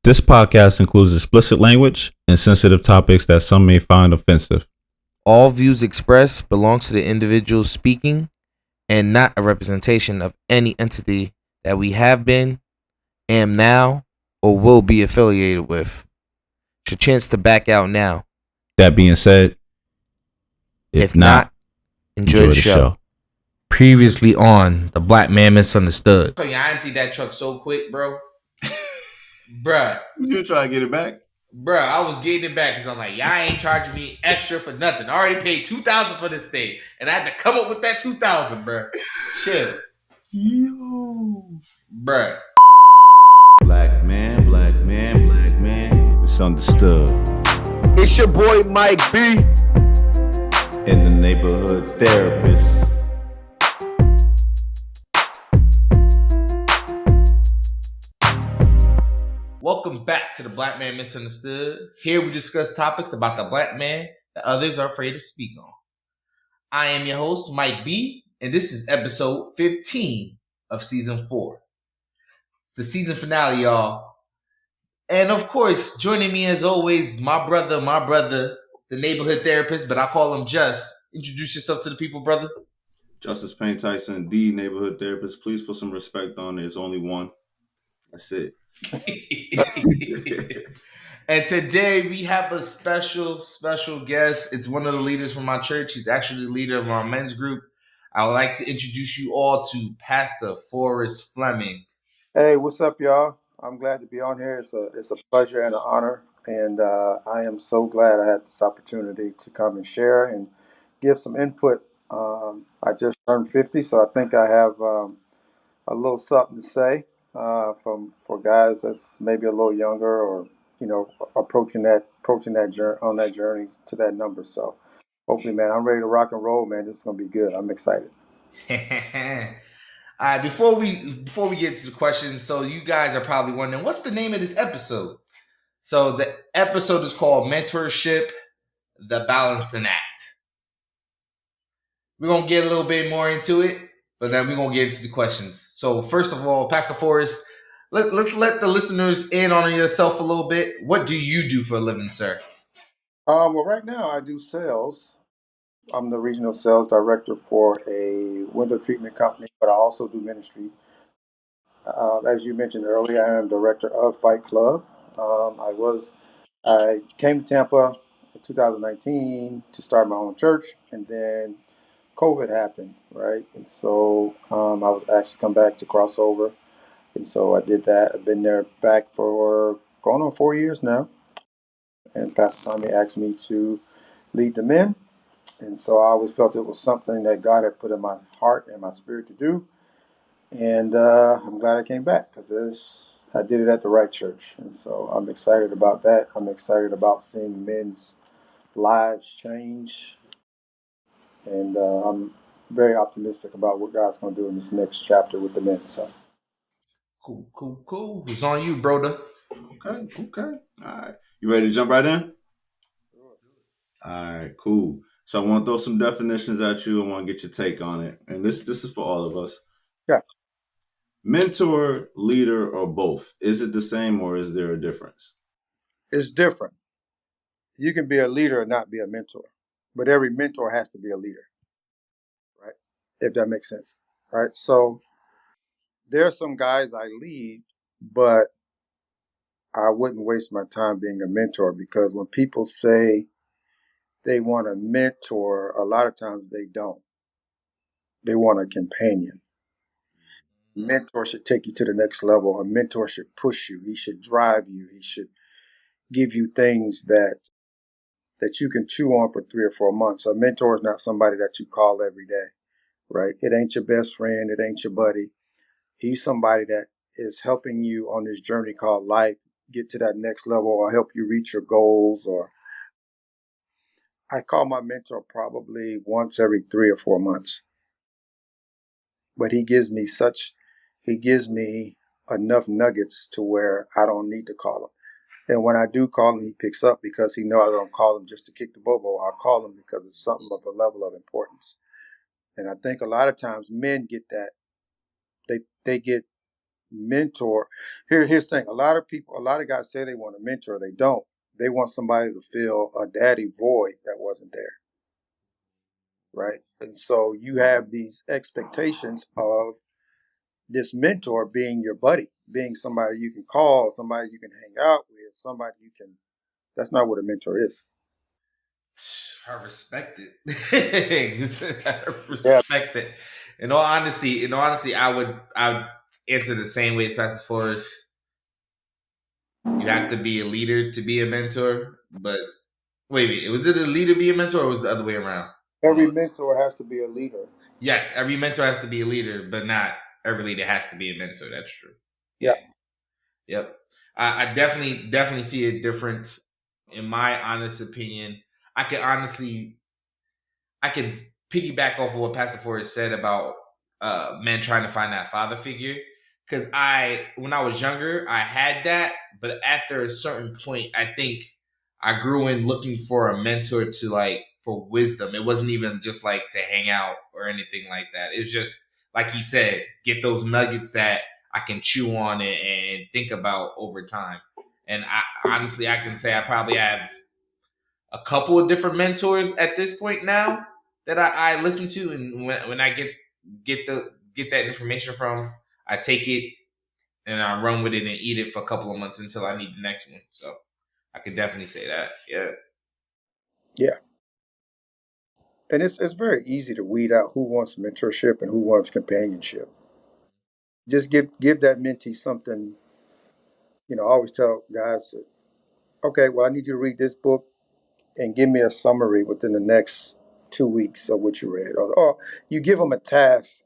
This podcast includes explicit language and sensitive topics that some may find offensive. All views expressed belong to the individual speaking and not a representation of any entity that we have been, am now, or will be affiliated with. It's your chance to back out now. That being said, if not, enjoy the show. Previously on The Black Man Misunderstood. I emptied that truck so quick, bro. Bruh. You try to get it back? Bruh, I was getting it back because I'm like, y'all ain't charging me extra for nothing. I already paid $2,000 for this thing. And I had to come up with that $2,000, bruh. Chill. Yo. Bruh. Black man, misunderstood. It's your boy Mike B. In the neighborhood therapist. Welcome back to The Black Man Misunderstood. Here we discuss topics about the black man that others are afraid to speak on. I am your host, Mike B, and this is episode 15 of season 4. It's the season finale, y'all. And of course, joining me as always, my brother, the neighborhood therapist, but I call him Just. Introduce yourself to the people, brother. Justice Payne Tyson, the neighborhood therapist. Please put some respect on it. There's only one. That's it. And today we have a special guest. It's one of the leaders from my church. He's actually the leader of our men's group. I would like to introduce you all to Pastor Forrest Fleming. Hey, what's up, y'all? I'm glad to be on here. It's a pleasure and an honor, and I am so glad I had this opportunity to come and share and give some input. I just turned 50, so I think I have a little something to say for guys that's maybe a little younger or approaching that journey on that journey to that number. So hopefully, man, I'm ready to rock and roll, man. This is gonna be good. I'm excited. All right, before we get into the questions, so you guys are probably wondering, what's the name of this episode? So the episode is called Mentorship, the Balancing Act. We're going to get a little bit more into it, but then we're going to get into the questions. So first of all, Pastor Forrest, let's let the listeners in on yourself a little bit. What do you do for a living, sir? Well, right now I do sales. I'm the regional sales director for a window treatment company, but I also do ministry. As you mentioned earlier, I am director of Fight Club. I came to Tampa in 2019 to start my own church, and then COVID happened, right? And so I was asked to come back to crossover, and so I did that. I've been there back for going on 4 years now, and Pastor Tommy asked me to lead the men. And so I always felt it was something that God had put in my heart and my spirit to do. And I'm glad I came back because I did it at the right church. And so I'm excited about that. I'm excited about seeing men's lives change. And I'm very optimistic about what God's going to do in this next chapter with the men. So Cool. It's on you, brother. Okay. All right. You ready to jump right in? All right, cool. So I want to throw some definitions at you. I want to get your take on it. And this is for all of us. Yeah. Mentor, leader, or both. Is it the same or is there a difference? It's different. You can be a leader and not be a mentor, but every mentor has to be a leader, right? If that makes sense, right? So there are some guys I lead, but I wouldn't waste my time being a mentor because when people say they want a mentor, a lot of times they don't. They want a companion. A mentor should take you to the next level. A mentor should push you. He should drive you. He should give you things that you can chew on for 3 or 4 months. A mentor is not somebody that you call every day, right? It ain't your best friend. It ain't your buddy. He's somebody that is helping you on this journey called life, get to that next level or help you reach your goals. Or I call my mentor probably once every 3 or 4 months. But he gives me enough nuggets to where I don't need to call him. And when I do call him, he picks up because he knows I don't call him just to kick the bobo. I'll call him because it's something of a level of importance. And I think a lot of times men get that. They get mentor. Here's the thing. A lot of guys say they want a mentor. They don't. They want somebody to fill a daddy void that wasn't there. Right. And so you have these expectations of this mentor being your buddy, being somebody you can call, somebody you can hang out with, somebody you can. That's not what a mentor is. I respect it. I Yeah. respect it. In all honesty, I would answer the same way as Pastor Forrest. You have to be a leader to be a mentor. But wait, was it a leader be a mentor, or was it the other way around? Hold Every on. mentor has to be a leader. Yes, every mentor has to be a leader, but not every leader has to be a mentor. That's true. Yeah. Yeah. Yep. I definitely see a difference. In my honest opinion, I can honestly I can piggyback off of what Pastor Forrest said about men trying to find that father figure. Because when I was younger, I had that, but after a certain point, I think I grew in looking for a mentor to like for wisdom. It wasn't even just like to hang out or anything like that. It was just like he said, get those nuggets that I can chew on and think about over time. And honestly, I can say I probably have a couple of different mentors at this point now that I listen to, and when I get that information from, I take it and I run with it and eat it for a couple of months until I need the next one. So I could definitely say that. Yeah. Yeah. And it's very easy to weed out who wants mentorship and who wants companionship. Just give that mentee something. I always tell guys, okay, well, I need you to read this book and give me a summary within the next 2 weeks of what you read, or you give them a task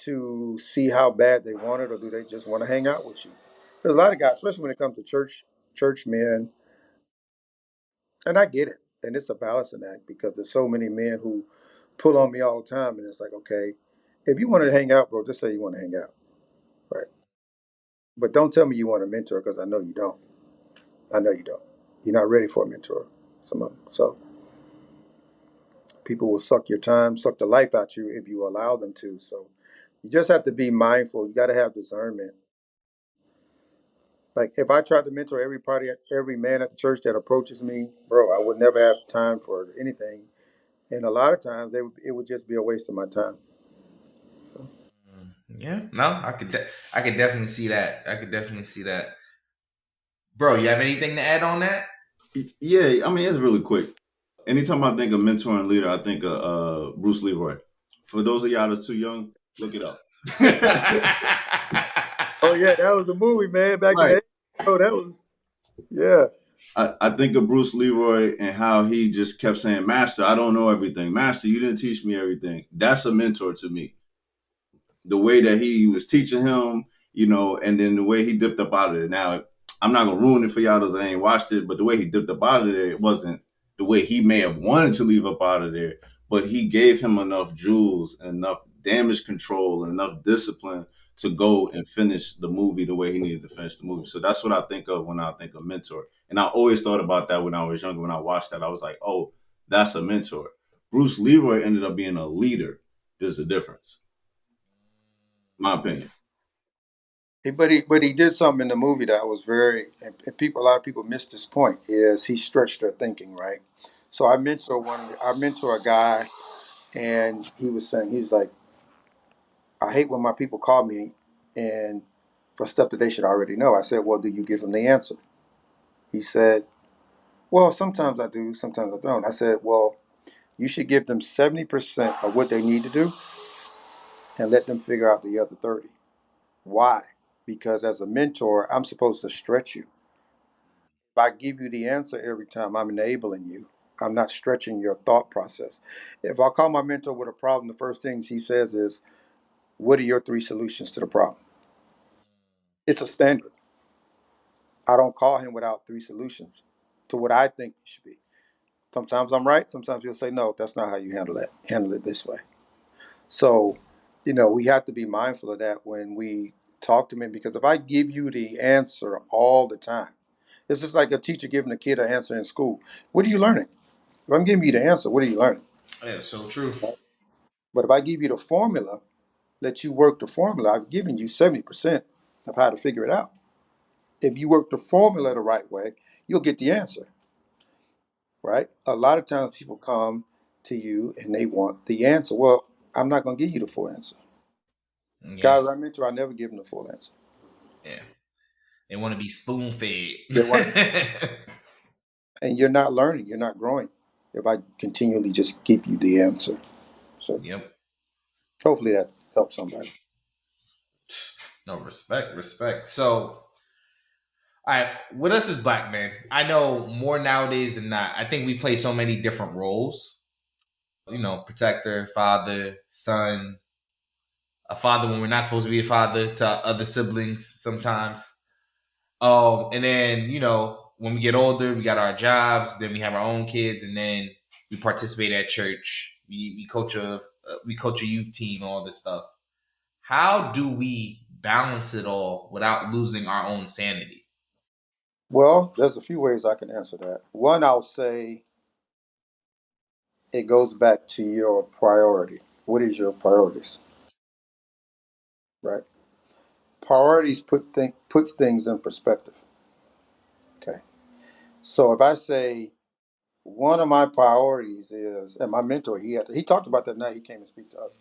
to see how bad they want it, or do they just want to hang out with you? There's a lot of guys, especially when it comes to church men, and I get it, and it's a balancing act because there's so many men who pull on me all the time, and it's like, okay, if you want to hang out, bro, just say you want to hang out, right? But don't tell me you want a mentor because I know you don't. I know you don't. You're not ready for a mentor. Some of them. So people will suck your time, suck the life out you if you allow them to. So you just have to be mindful. You got to have discernment. Like if I tried to mentor every man at the church that approaches me, bro, I would never have time for anything. And a lot of times it would just be a waste of my time. Yeah. No, I could definitely see that. I could definitely see that. Bro, you have anything to add on that? Yeah, I mean it's really quick. Anytime I think of mentor and leader, I think of Bruce Leroy. For those of y'all that's too young, look it up. Oh yeah, that was the movie, man, back in Right. the 80s. Oh, that was yeah. I think of Bruce Leroy and how he just kept saying, Master, I don't know everything. Master, you didn't teach me everything. That's a mentor to me. The way that he was teaching him, and then the way he dipped up out of it. Now, I'm not gonna ruin it for y'all that ain't watched it, but the way he dipped up out of there, it wasn't the way he may have wanted to leave up out of there, but he gave him enough jewels, enough damage control, and enough discipline to go and finish the movie the way he needed to finish the movie. So that's what I think of when I think of mentor. And I always thought about that when I was younger. When I watched that, I was like, oh, that's a mentor. Bruce Leroy ended up being a leader. There's a difference. My opinion. But he did something in the movie that was very and a lot of people miss this point is he stretched their thinking, right? So I mentor a guy, and he was saying, he was like, I hate when my people call me and for stuff that they should already know. I said, well, do you give them the answer? He said, well, sometimes I do, sometimes I don't. I said, well, you should give them 70% of what they need to do and let them figure out the other 30. Why? Because as a mentor, I'm supposed to stretch you. If I give you the answer every time, I'm enabling you. I'm not stretching your thought process. If I call my mentor with a problem, the first things he says is, what are your 3 solutions to the problem? It's a standard. I don't call him without 3 solutions to what I think it should be. Sometimes I'm right. Sometimes he'll say, no, that's not how you handle that. Handle it this way. So, we have to be mindful of that when we talk to men, because if I give you the answer all the time, it's just like a teacher giving a kid an answer in school. What are you learning? If I'm giving you the answer, what are you learning? Yeah, so true. But if I give you the formula, let you work the formula, I've given you 70%. of how to figure it out. If you work the formula the right way, you'll get the answer, right? A lot of times people come to you and they want the answer. Well, I'm not going to give you the full answer. Yeah, Guys I mentor, I never give them the full answer. yeah. They want to be spoon fed. They want, and you're not learning, you're not growing if I continually just give you the answer. So Yep. hopefully that helps somebody. No, respect. So, all right, with us as black men, I know more nowadays than not. I think we play so many different roles. You know, protector, father, son, a father when we're not supposed to be a father to other siblings sometimes. And then, you know, when we get older, we got our jobs, then we have our own kids, and then we participate at church. We coach a youth team, all this stuff. How do we balance it all without losing our own sanity? Well, there's a few ways I can answer that. One, I'll say it goes back to your priority. What is your priorities, right? Priorities puts things in perspective. Okay. So if I say one of my priorities is, and my mentor, he talked about that night he came and speak to us,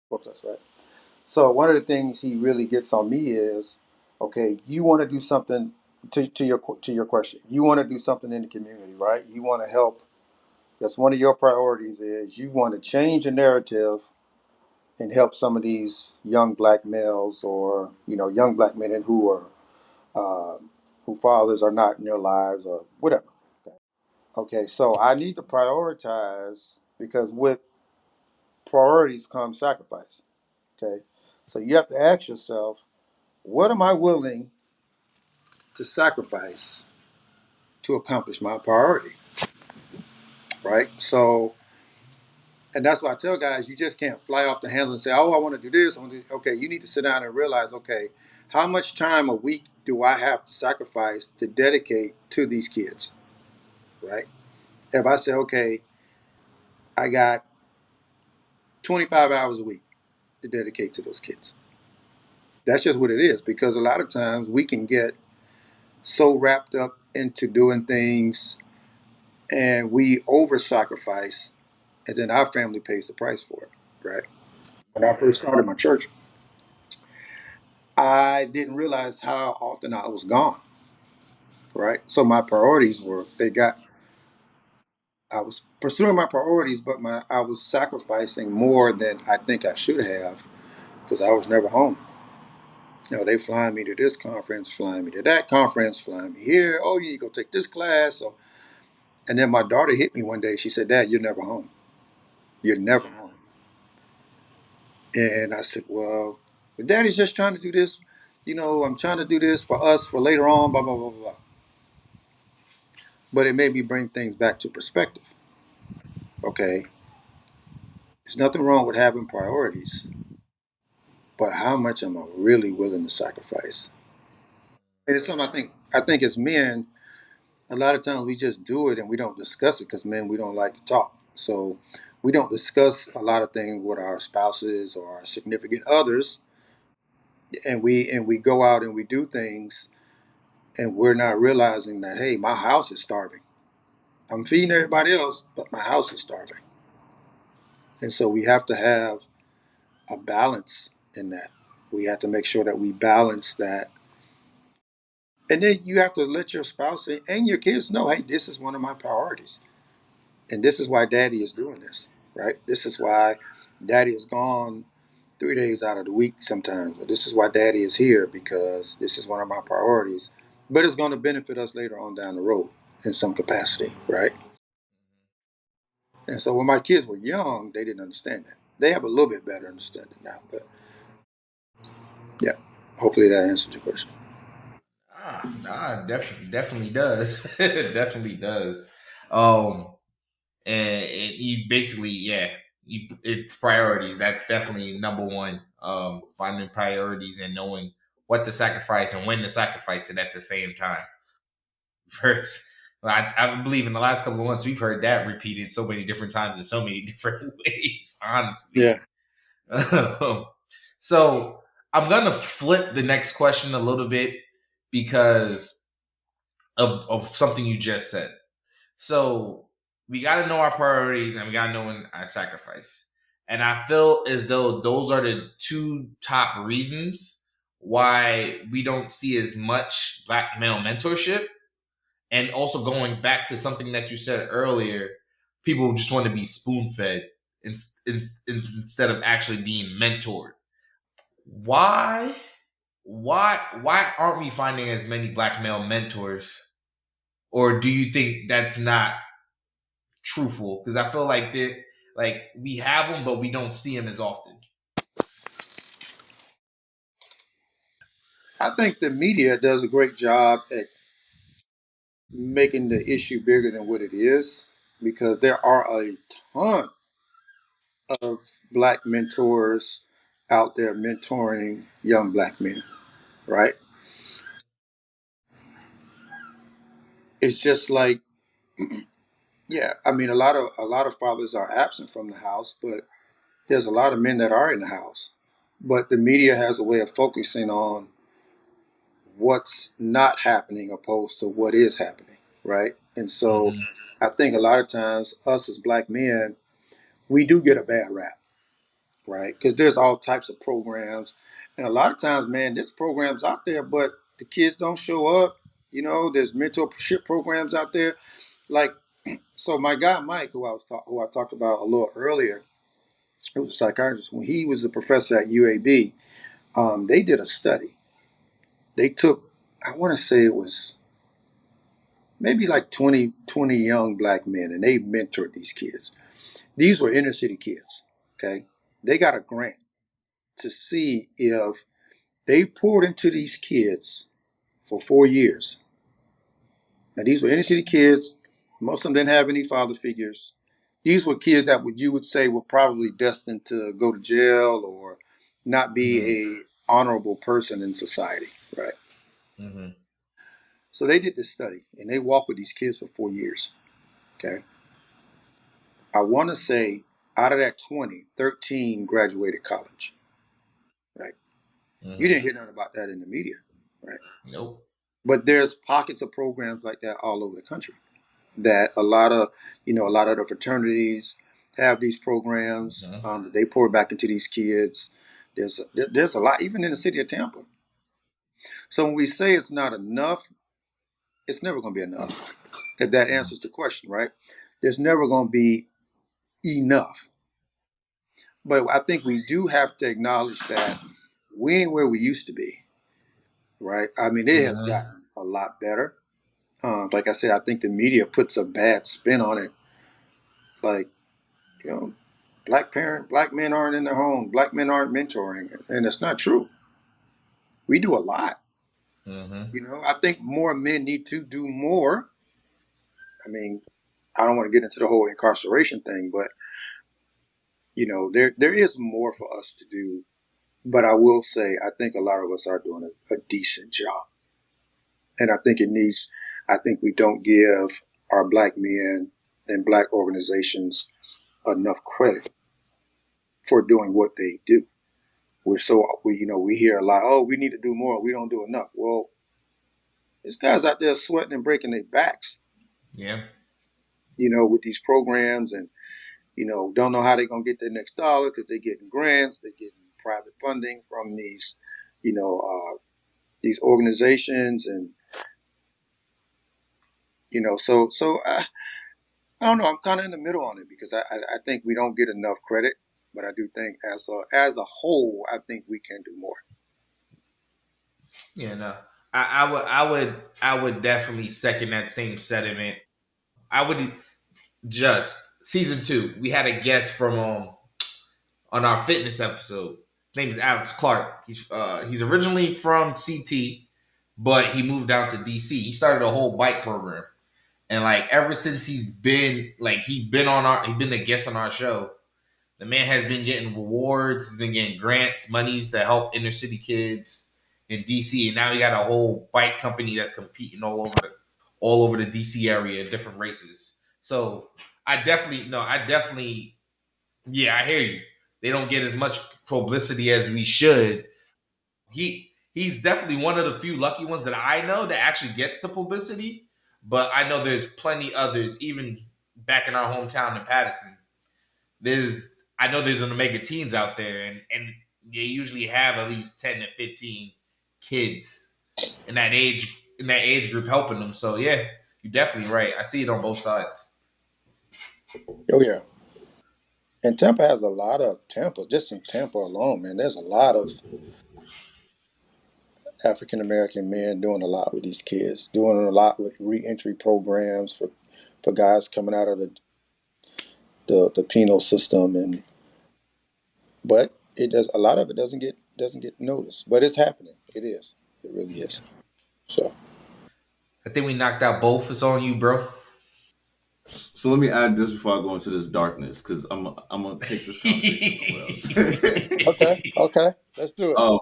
spoke to us, right? So one of the things he really gets on me is, okay, you want to do something to your question. You want to do something in the community, right? You want to help. That's one of your priorities is you want to change the narrative and help some of these young black males or young black men who are who fathers are not in their lives or whatever. Okay. Okay, so I need to prioritize because with priorities comes sacrifice. Okay, so you have to ask yourself, what am I willing to sacrifice to accomplish my priority? Right. So, and that's why I tell guys, you just can't fly off the handle and say, "Oh, I want to do this." Okay, you need to sit down and realize, okay, how much time a week do I have to sacrifice to dedicate to these kids? Right. If I say, okay, I got 25 hours a week to dedicate to those kids. That's just what it is because a lot of times we can get so wrapped up into doing things and we over sacrifice and then our family pays the price for it, right? When I first started my church, I didn't realize how often I was gone, right? So my priorities were I was pursuing my priorities, but I was sacrificing more than I think I should have because I was never home. They flying me to this conference, flying me to that conference, flying me here. Oh, you need to go take this class. So, and then my daughter hit me one day. She said, "Dad, you're never home. You're never home." And I said, "Well, Daddy's just trying to do this. I'm trying to do this for us for later on, blah, blah, blah, blah." But it made me bring things back to perspective. Okay, there's nothing wrong with having priorities, but how much am I really willing to sacrifice? And it's something I think as men, a lot of times we just do it and we don't discuss it because men, we don't like to talk. So we don't discuss a lot of things with our spouses or our significant others, and we go out and we do things, and we're not realizing that, hey, my house is starving. I'm feeding everybody else, but my house is starving. And so we have to have a balance in that. We have to make sure that we balance that. And then you have to let your spouse and your kids know, hey, this is one of my priorities. And this is why daddy is doing this, right? This is why daddy is gone 3 days out of the week sometimes. Or this is why daddy is here because this is one of my priorities. But it's going to benefit us later on down the road in some capacity, right? And so when my kids were young, they didn't understand that. They have a little bit better understanding now. But yeah, hopefully that answered your question. Definitely does. Definitely does. Um, and you basically, yeah, it's priorities. That's definitely number one. Finding priorities and knowing what to sacrifice and when to sacrifice it at the same time. First, I believe in the last couple of months we've heard that repeated so many different times in so many different ways. Honestly, Yeah. so I'm gonna flip the next question a little bit because of something you just said. So we got to know our priorities and we got to know when I sacrifice. And I feel as though those are the two top reasons why we don't see as much black male mentorship. And also going back to something that you said earlier, people just want to be spoon fed instead of actually being mentored. Why? Why aren't we finding as many black male mentors? Or do you think that's not truthful? Because I feel like that, like we have them, but we don't see them as often. I think the media does a great job at making the issue bigger than what it is because there are a ton of black mentors out there mentoring young black men, right? It's just like, yeah, I mean, a lot of fathers are absent from the house, but there's a lot of men that are in the house. But the media has a way of focusing on what's not happening opposed to what is happening, right? And so Mm-hmm. I think a lot of times us as black men, we do get a bad rap, right? Because there's all types of programs. And a lot of times, man, this program's out there, but the kids don't show up. There's mentorship programs out there. Like, so my guy Mike, who I talked about a little earlier, he was a psychiatrist. When he was a professor at UAB, they did a study. They took, I want to say it was maybe like 20 young black men, and they mentored these kids. These were inner city kids. Okay, they got a grant to see if they poured into these kids for 4 years. Now these were inner city kids. Most of them didn't have any father figures. These were kids that you would say were probably destined to go to jail or not be Mm-hmm. a honorable person in society, right? Mm-hmm. So they did this study and they walked with these kids for 4 years. Okay. I want to say out of that 20, 13 graduated college, right? You Mm-hmm. didn't hear nothing about that in the media, right? Nope. But there's pockets of programs like that all over the country that a lot of the fraternities have these programs. Mm-hmm. They pour back into these kids. There's a lot, even in the city of Tampa. So when we say it's not enough, it's never going to be enough. If that answers the question, right? There's never going to be enough. But I think we do have to acknowledge that we ain't where we used to be, right? I mean, it has Mm-hmm. gotten a lot better. Like I said, I think the media puts a bad spin on it. Like, you know, black men aren't in their home, black men aren't mentoring, and it's not true. We do a lot. Mm-hmm. I think more men need to do more. I mean, I don't want to get into the whole incarceration thing, but there is more for us to do. But I will say, I think a lot of us are doing a decent job. And I think we don't give our black men and black organizations enough credit for doing what they do. We hear a lot, oh, we need to do more. We don't do enough. Well, this guy's out there sweating and breaking their backs, Yeah. with these programs and, don't know how they're going to get their next dollar because they're getting grants, they're getting private funding from you know, these organizations. And, I don't know. I'm kind of in the middle on it because I think we don't get enough credit, but I do think as a whole, I think we can do more. Yeah. No. I would definitely second that same sentiment. I would just season 2. We had a guest from on our fitness episode. His name is Alex Clark. He's originally from CT, but he moved out to DC. He started a whole bike program. And like ever since he's been a guest on our show, the man has been getting rewards, he's been getting grants, monies to help inner city kids in DC. And now he got a whole bike company that's competing all over the DC area in different races. So I definitely, yeah, I hear you. They don't get as much publicity as we should, he's definitely one of the few lucky ones that I know that actually gets the publicity. But I know there's plenty others, even back in our hometown in Patterson. I know there's an Omega Teens out there, and they usually have at least 10 to 15 kids in that age group helping them. So yeah, you're definitely right. I see it on both sides. Oh yeah. And Tampa has a lot of just in Tampa alone, man. There's a lot of African American men doing a lot with these kids, doing a lot with reentry programs for guys coming out of the penal system, and but it does a lot of it doesn't get noticed, but it's happening. It is. It really is. So I think we knocked out both. It's on you, bro. So let me add this before I go into this darkness, because I'm gonna take this conversation somewhere else. okay, let's do it.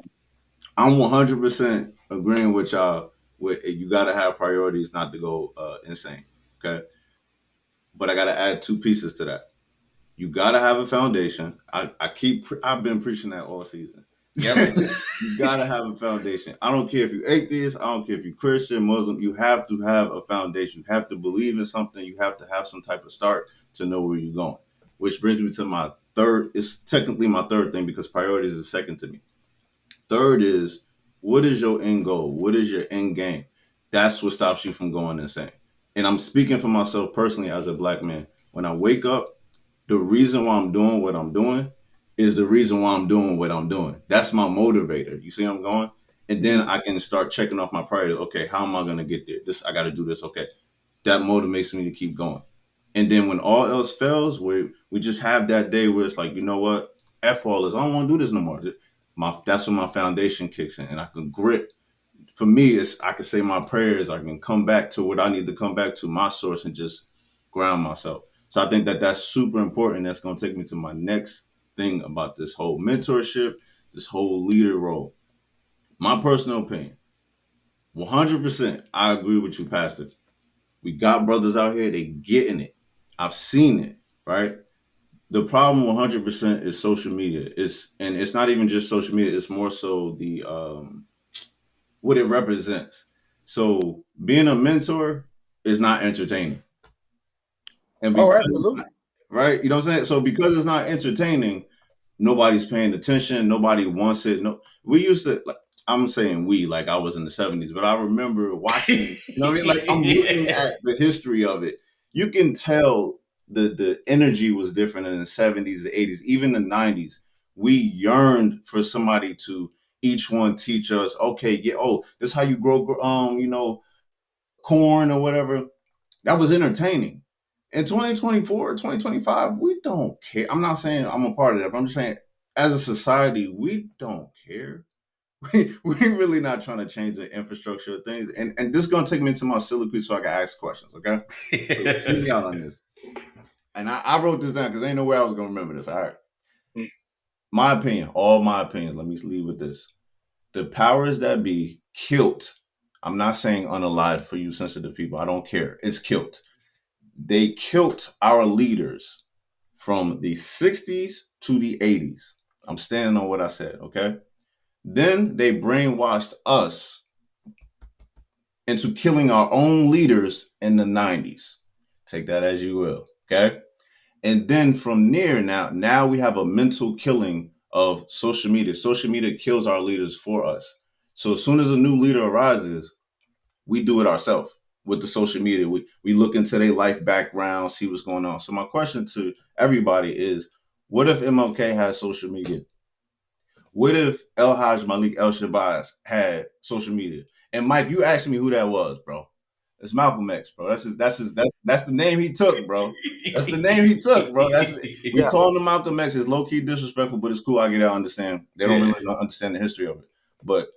I'm 100% agreeing with y'all. With you got to have priorities not to go insane. Okay, but I got to add two pieces to that. You got to have a foundation. I've been preaching that all season. Yep. You got to have a foundation. I don't care if you're atheist. I don't care if you're Christian, Muslim. You have to have a foundation. You have to believe in something. You have to have some type of start to know where you're going. Which brings me to my third. It's technically my third thing because priorities is second to me. Third is, what is your end goal? What is your end game? That's what stops you from going insane. And I'm speaking for myself personally as a black man. When I wake up, the reason why I'm doing what I'm doing is the reason why I'm doing what I'm doing. That's my motivator. You see where I'm going? And then I can start checking off my priorities. Okay, how am I going to get there? I got to do this. Okay, that motivates me to keep going. And then when all else fails, we just have that day where it's like, you know what? F all this. I don't want to do this no more. That's when my foundation kicks in, and I can grit. For me, I can say my prayers. I can come back to what I need to come back to, my source, and just ground myself. So I think that that's super important. That's going to take me to my next thing about this whole mentorship, this whole leader role. My personal opinion, 100%, I agree with you, Pastor. We got brothers out here, they getting it. I've seen it, right? The problem 100% is social media. It's not even just social media. It's more so the what it represents. So being a mentor is not entertaining, and Oh, because absolutely. right, you know what I'm saying. So because it's not entertaining, nobody's paying attention. Nobody wants it. No, we used to. Like, I'm saying we, like I was in the '70s, but I remember watching. You know what I mean? Like I'm looking at the history of it. You can tell the energy was different in the '70s, the '80s, even the '90s. We yearned for somebody to each one teach us. Okay, yeah. Oh, this is how you grow. Corn or whatever. That was entertaining. In 2024, 2025, we don't care. I'm not saying I'm a part of that, but I'm just saying as a society, we don't care. We really not trying to change the infrastructure of things. And this is going to take me into my soliloquy so I can ask questions, okay? So hear me out on this. And I wrote this down because ain't no way I was going to remember this. All right. My opinion, all my opinion. Let me leave with this. The powers that be killed. I'm not saying unalive for you sensitive people. I don't care. It's killed. They killed our leaders from the 60s to the 80s. I'm standing on what I said, okay? Then they brainwashed us into killing our own leaders in the 90s. Take that as you will, okay? And then from there, now we have a mental killing of social media. Social media kills our leaders for us. So as soon as a new leader arises, we do it ourselves with the social media. We look into their life background, see what's going on. So my question to everybody is, what if MLK has social media? What if El Haj Malik El Shabazz had social media? And Mike, you asked me who that was, bro. It's Malcolm X, bro. That's the name he took, bro. That's the name he took, bro. We Yeah. call him Malcolm X. It's low key disrespectful, but it's cool. I get it. I understand. They don't really understand the history of it, but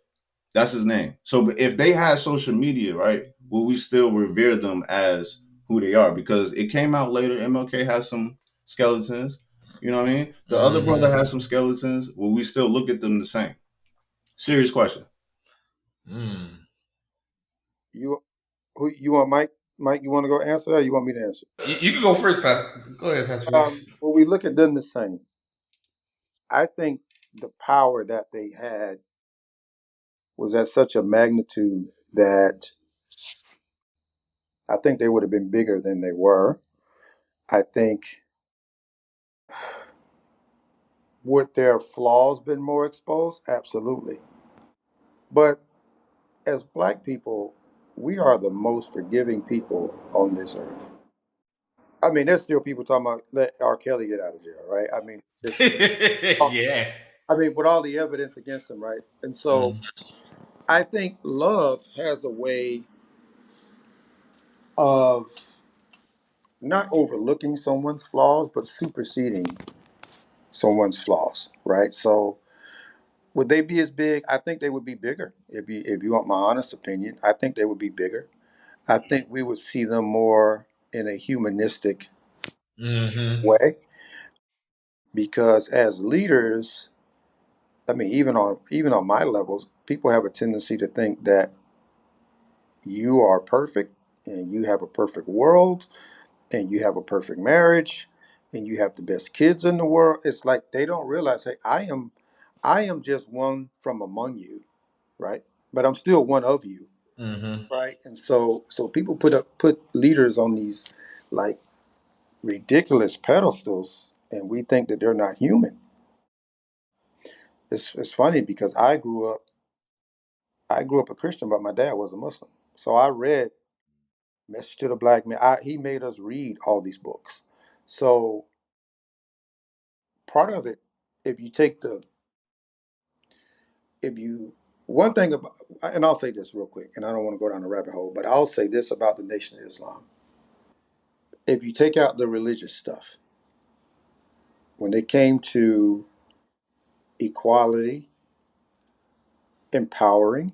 that's his name. So if they had social media, right, will we still revere them as who they are? Because it came out later. MLK has some skeletons. You know what I mean? The other brother has some skeletons. Will we still look at them the same? Serious question. You want Mike? Mike, you want to go answer that? Or you want me to answer? You can go first, Pastor. Go ahead, Pastor Forrest. Well, we look at them the same. I think the power that they had was at such a magnitude that I think they would have been bigger than they were. I think would their flaws been more exposed? Absolutely. But as black people, we are the most forgiving people on this earth. I mean, there's still people talking about let R. Kelly get out of jail, right? I mean, it's, Yeah. I mean, with all the evidence against him, right? And so Mm. I think love has a way of not overlooking someone's flaws, but superseding someone's flaws, right? So would they be as big? I think they would be bigger. If you want my honest opinion, I think they would be bigger. I think we would see them more in a humanistic Mm-hmm. way because as leaders, I mean, even on my levels, people have a tendency to think that you are perfect and you have a perfect world and you have a perfect marriage and you have the best kids in the world. It's like they don't realize, hey, I am just one from among you, right? But I'm still one of you, Mm-hmm. right? And so people put leaders on these like ridiculous pedestals, and we think that they're not human. It's funny because I grew up a Christian, but my dad was a Muslim, so I read Message to the Black Man. He made us read all these books. So part of it, if you take the if you one thing about, and I'll say this real quick, and I don't want to go down the rabbit hole, but I'll say this about the Nation of Islam. If you take out the religious stuff, when it came to equality, empowering,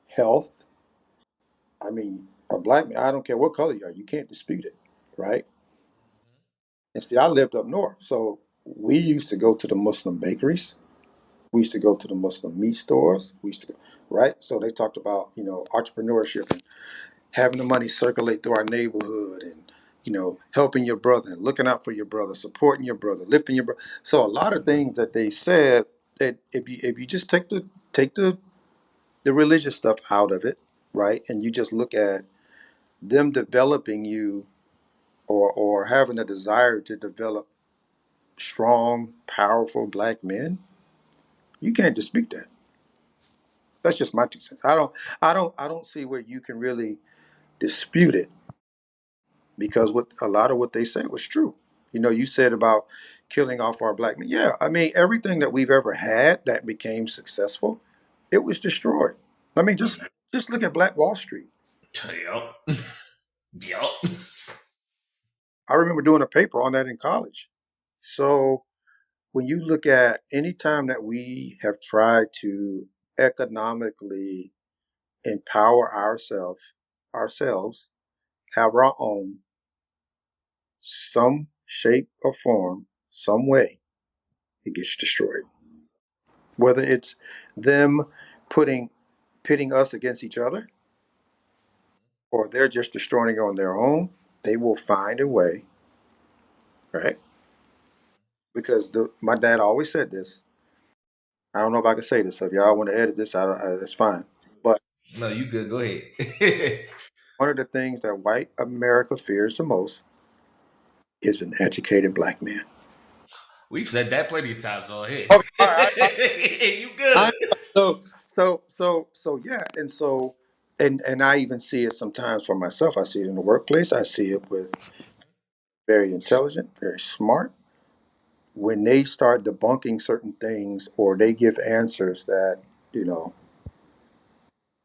health, I mean, a black man, I don't care what color you are, you can't dispute it, right? And see, I lived up north, so we used to go to the Muslim bakeries. We used to go to the Muslim meat stores. We used to go, right? So they talked about, entrepreneurship and having the money circulate through our neighborhood and, helping your brother and looking out for your brother, supporting your brother, lifting your brother. So a lot of things that they said that if you just take the religious stuff out of it, right? And you just look at them developing you or having a desire to develop strong, powerful black men, you can't dispute that. That's just my 2 cents. I don't see where you can really dispute it because what a lot of what they said was true. You said about killing off our black men. Yeah, I mean everything that we've ever had that became successful, it was destroyed. I mean just look at Black Wall Street. Yep. Yep. I remember doing a paper on that in college. So when you look at any time that we have tried to economically empower ourselves, have our own, some shape or form, some way, it gets destroyed. Whether it's them putting pitting us against each other or they're just destroying it on their own, they will find a way, right? Because my dad always said this. I don't know if I can say this. So if y'all want to edit this out, that's fine. But No, you good. Go ahead. one of the things that white America fears the most is an educated black man. We've said that plenty of times on here. Okay, all right. You I good. so yeah, and I even see it sometimes for myself. I see it in the workplace. I see it with very intelligent, very smart. When they start debunking certain things or they give answers you know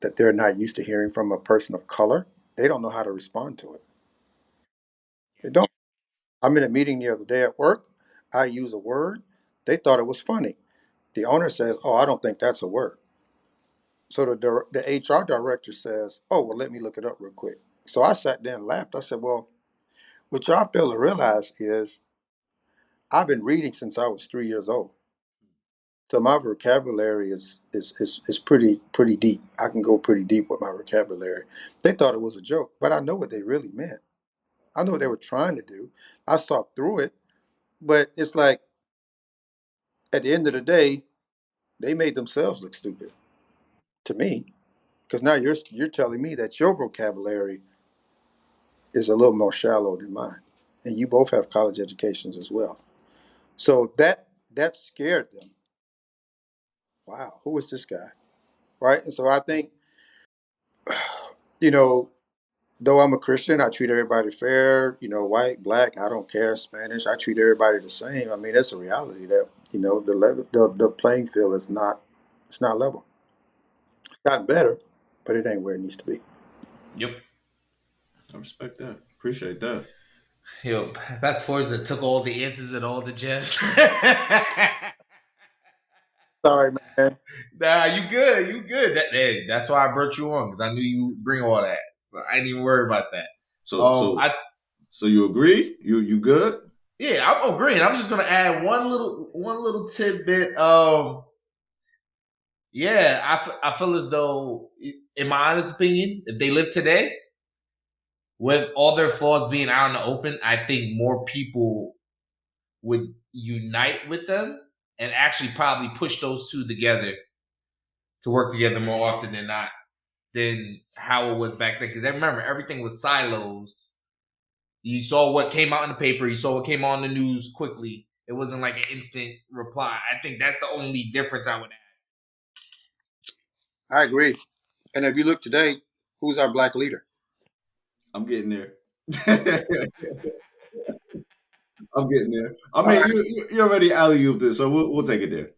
that they're not used to hearing from a person of color, they don't know how to respond to it. They don't. I'm in a meeting the other day at work. I use a word. They thought it was funny. The owner says, "Oh, I don't think that's a word." So the HR director says, "Oh, well, let me look it up real quick." So I sat there and laughed. I said, "Well, what y'all fail to realize is I've been reading since I was 3 years old. So my vocabulary is pretty deep. I can go pretty deep with my vocabulary." They thought it was a joke, but I know what they really meant. I know what they were trying to do. I saw through it, but it's like at the end of the day, they made themselves look stupid. to me, because now you're telling me that your vocabulary is a little more shallow than mine, and you both have college educations as well. So that scared them. Wow, who is this guy? Right? And so I think, you know, though I'm a Christian, I treat everybody fair. White, black, I don't care. Spanish, I treat everybody the same. I mean, that's a reality that the level, the playing field is not, it's not level. It's gotten better, but it ain't where it needs to be. Yep. I respect that. Appreciate that. Yo, that's Forrest that took all the answers and all the gems. Sorry, man. Nah, you good. You good. That's why I brought you on, because I knew you bring all that. So I didn't even worry about that. So you agree? You good? Yeah, I'm agreeing. I'm just gonna add one little tidbit. Yeah, I feel as though, in my honest opinion, if they live today, with all their flaws being out in the open, I think more people would unite with them and actually probably push those two together to work together more often than not than how it was back then. Because I remember everything was silos. You saw what came out in the paper. You saw what came on the news quickly. It wasn't like an instant reply. I think that's the only difference I would I agree. And if you look today, who's our black leader? I'm getting there. I'm getting there. I All mean, right. you already alley ooped it, so we'll take it there.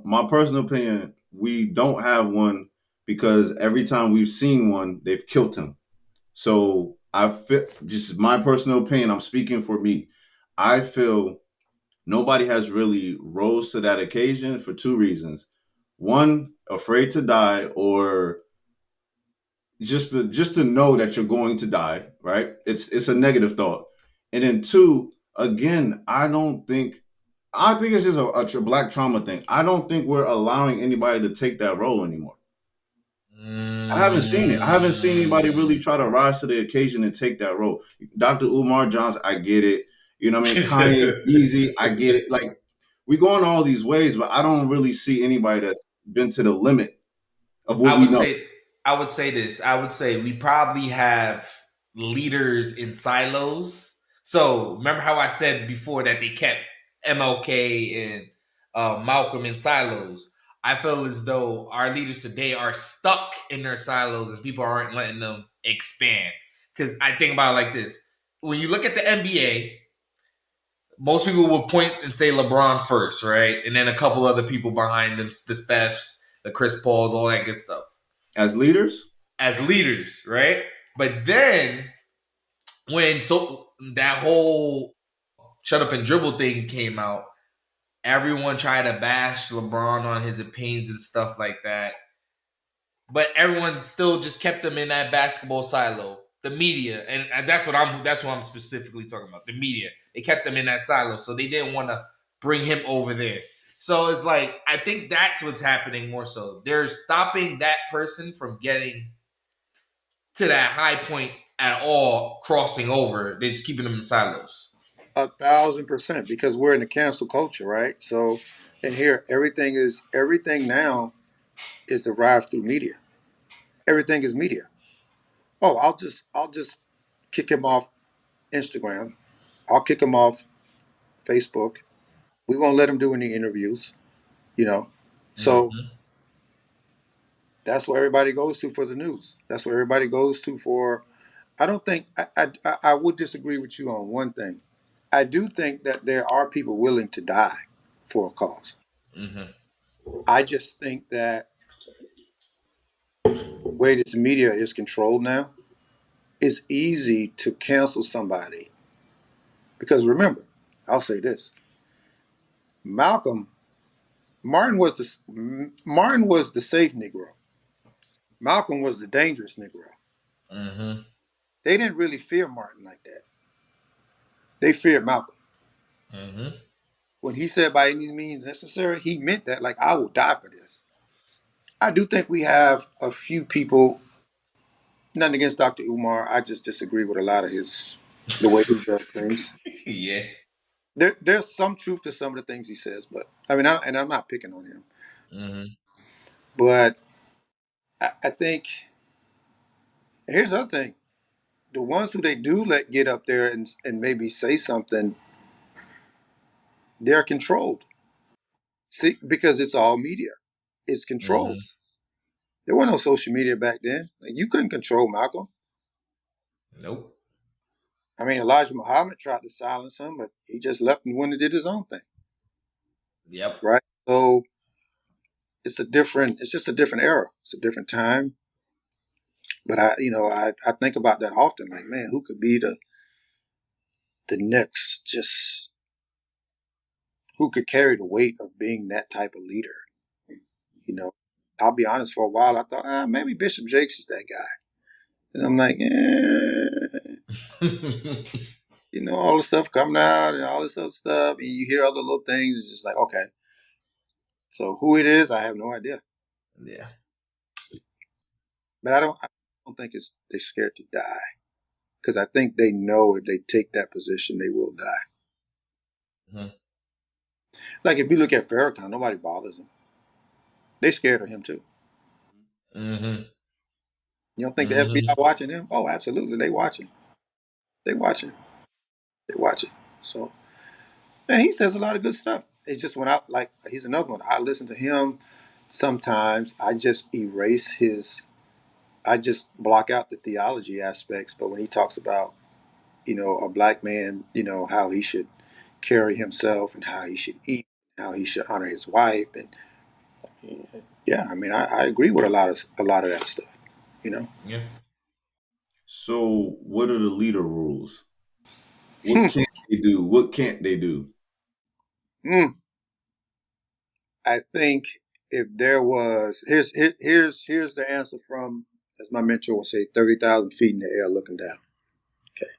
My personal opinion, we don't have one because every time we've seen one, they've killed him. So I feel, just my personal opinion, I'm speaking for me. I feel nobody has really rose to that occasion for two reasons. One, afraid to die, or just to know that you're going to die, right? It's a negative thought. And then two, again, I think it's just a black trauma thing. I don't think we're allowing anybody to take that role anymore. I haven't seen it. I haven't seen anybody really try to rise to the occasion and take that role. Dr. Umar Johnson, I get it. You know what I mean? Kanye, add. easy, I get it. Like, we go in all these ways, but I don't really see anybody that's been to the limit of what I we would know. say I would say this. I would say we probably have leaders in silos. So remember how I said before that they kept MLK and Malcolm in silos. I feel as though our leaders today are stuck in their silos and people aren't letting them expand. Because I think about it like this: when you look at the NBA, most people will point and say LeBron first, right? And then a couple other people behind them, the Stephs, the Chris Pauls, all that good stuff, As leaders, as leaders, right? But then when that whole shut up and dribble thing came out, everyone tried to bash LeBron on his opinions and stuff like that. But everyone still just kept him in that basketball silo. The media, and that's what I'm specifically talking about. The media. They kept him in that silo. So they didn't want to bring him over there. So it's like, I think that's what's happening more so. They're stopping that person from getting to that high point at all, crossing over. They're just keeping them in silos. 1,000%, because we're in the cancel culture, right? So, and here everything now is derived through media. Everything is media. Oh, I'll just kick him off Instagram. I'll kick him off Facebook. We won't let him do any interviews. You know, so Mm-hmm. that's where everybody goes to for the news. That's where everybody goes to for. I don't think I would disagree with you on one thing. I do think that there are people willing to die for a cause. Mm-hmm. I just think that the way this media is controlled now, it's easy to cancel somebody. Because remember, I'll say this: Malcolm Martin was the safe Negro. Malcolm was the dangerous Negro. Mm-hmm. They didn't really fear Martin like that. They feared Malcolm. Mm-hmm. When he said by any means necessary, he meant that, like, I will die for this. I do think we have a few people, nothing against Dr. Umar. I just disagree with a lot of the way he does things. Yeah. There's some truth to some of the things he says, but I mean, and I'm not picking on him, Mm-hmm. but I think here's the other thing: the ones who they do let get up there and maybe say something, they're controlled. See, because it's all media, it's controlled. Mm-hmm. There was no social media back then. Like, you couldn't control Malcolm. Nope. I mean, Elijah Muhammad tried to silence him, but he just left and went and did his own thing, Yep. right? So it's just a different era. It's a different time. But I think about that often. Like, man, who could be the next? Just who could carry the weight of being that type of leader? You know, I'll be honest. For a while, I thought, maybe Bishop Jakes is that guy, and I'm like, all the stuff coming out and all this other stuff, and you hear other little things. It's just like, okay, so who it is, I have no idea. Yeah. But I don't think they're scared to die because I think they know if they take that position, they will die. Mm-hmm. Like if you look at Farrakhan, nobody bothers him. They scared of him too. Mm-hmm. You don't think the FBI Mm-hmm. watching him? Oh, absolutely, they watching. They watching. They watching. So, and he says a lot of good stuff. It's just when he's another one. I listen to him sometimes. I just erase his. I just block out the theology aspects. But when he talks about, a black man, how he should carry himself and how he should eat, how he should honor his wife, and yeah, I mean, I agree with a lot of that stuff. You know, Yeah. So, what are the leader rules? What can't they do? What can't they do? Mm. I think if there was here's the answer from, as my mentor would say, 30,000 feet in the air looking down. Okay,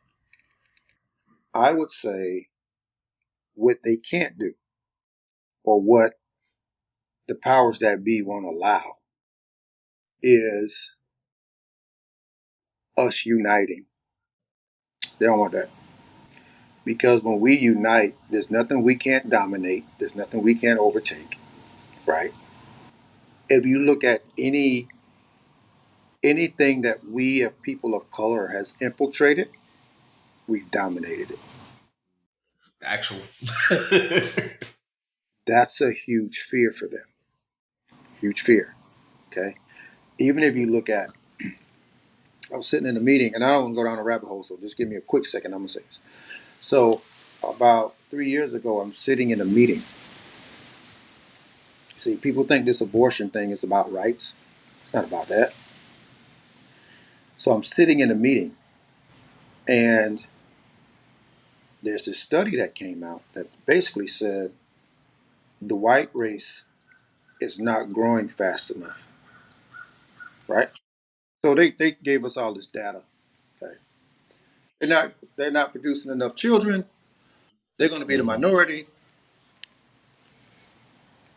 I would say what they can't do or what the powers that be won't allow is us uniting. They don't want that. Because when we unite, there's nothing we can't dominate. There's nothing we can't overtake, right? If you look at anything that we as people of color has infiltrated, we've dominated it. Actual. That's a huge fear for them. Huge fear. Okay. Even if you look at, I was sitting in a meeting, and I don't want to go down a rabbit hole, so just give me a quick second. I'm gonna say this. So about 3 years ago, I'm sitting in a meeting. See, people think this abortion thing is about rights. It's not about that. So I'm sitting in a meeting, and there's this study that came out that basically said the white race is not growing fast enough, right? So they gave us all this data. Okay, they're not producing enough children. They're going to be the Mm-hmm. minority.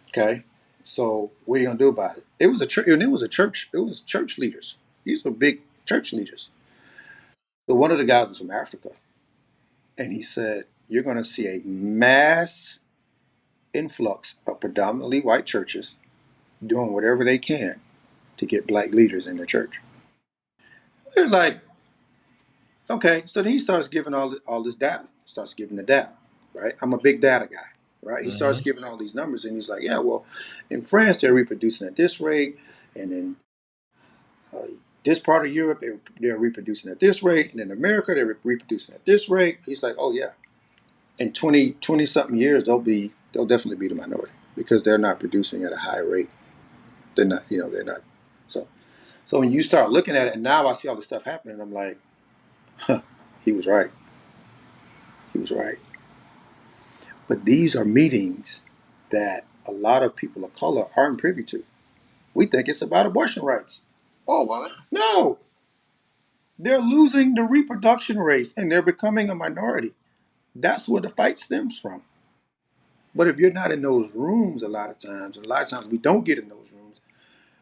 Okay, so what are you going to do about it? It was a church, and it was a church. It was church leaders. These were big church leaders. So one of the guys was from Africa, and he said, "You're going to see a mass influx of predominantly white churches doing whatever they can to get black leaders in their church." They're like, okay. So then he starts giving all this data. Starts giving the data, right? I'm a big data guy, right? He starts Mm-hmm. giving all these numbers, and he's like, yeah, well, in France they're reproducing at this rate, and in uh, this part of Europe they're reproducing at this rate, and in America they're reproducing at this rate. He's like, oh yeah, in 20 something years they'll definitely be the minority because they're not producing at a high rate. They're not. So so when you start looking at it, and now I see all this stuff happening, I'm like, huh, he was right. He was right. But these are meetings that a lot of people of color aren't privy to. We think it's about abortion rights. Oh, well, no. They're losing the reproduction race and they're becoming a minority. That's where the fight stems from. But if you're not in those rooms and a lot of times we don't get in those rooms,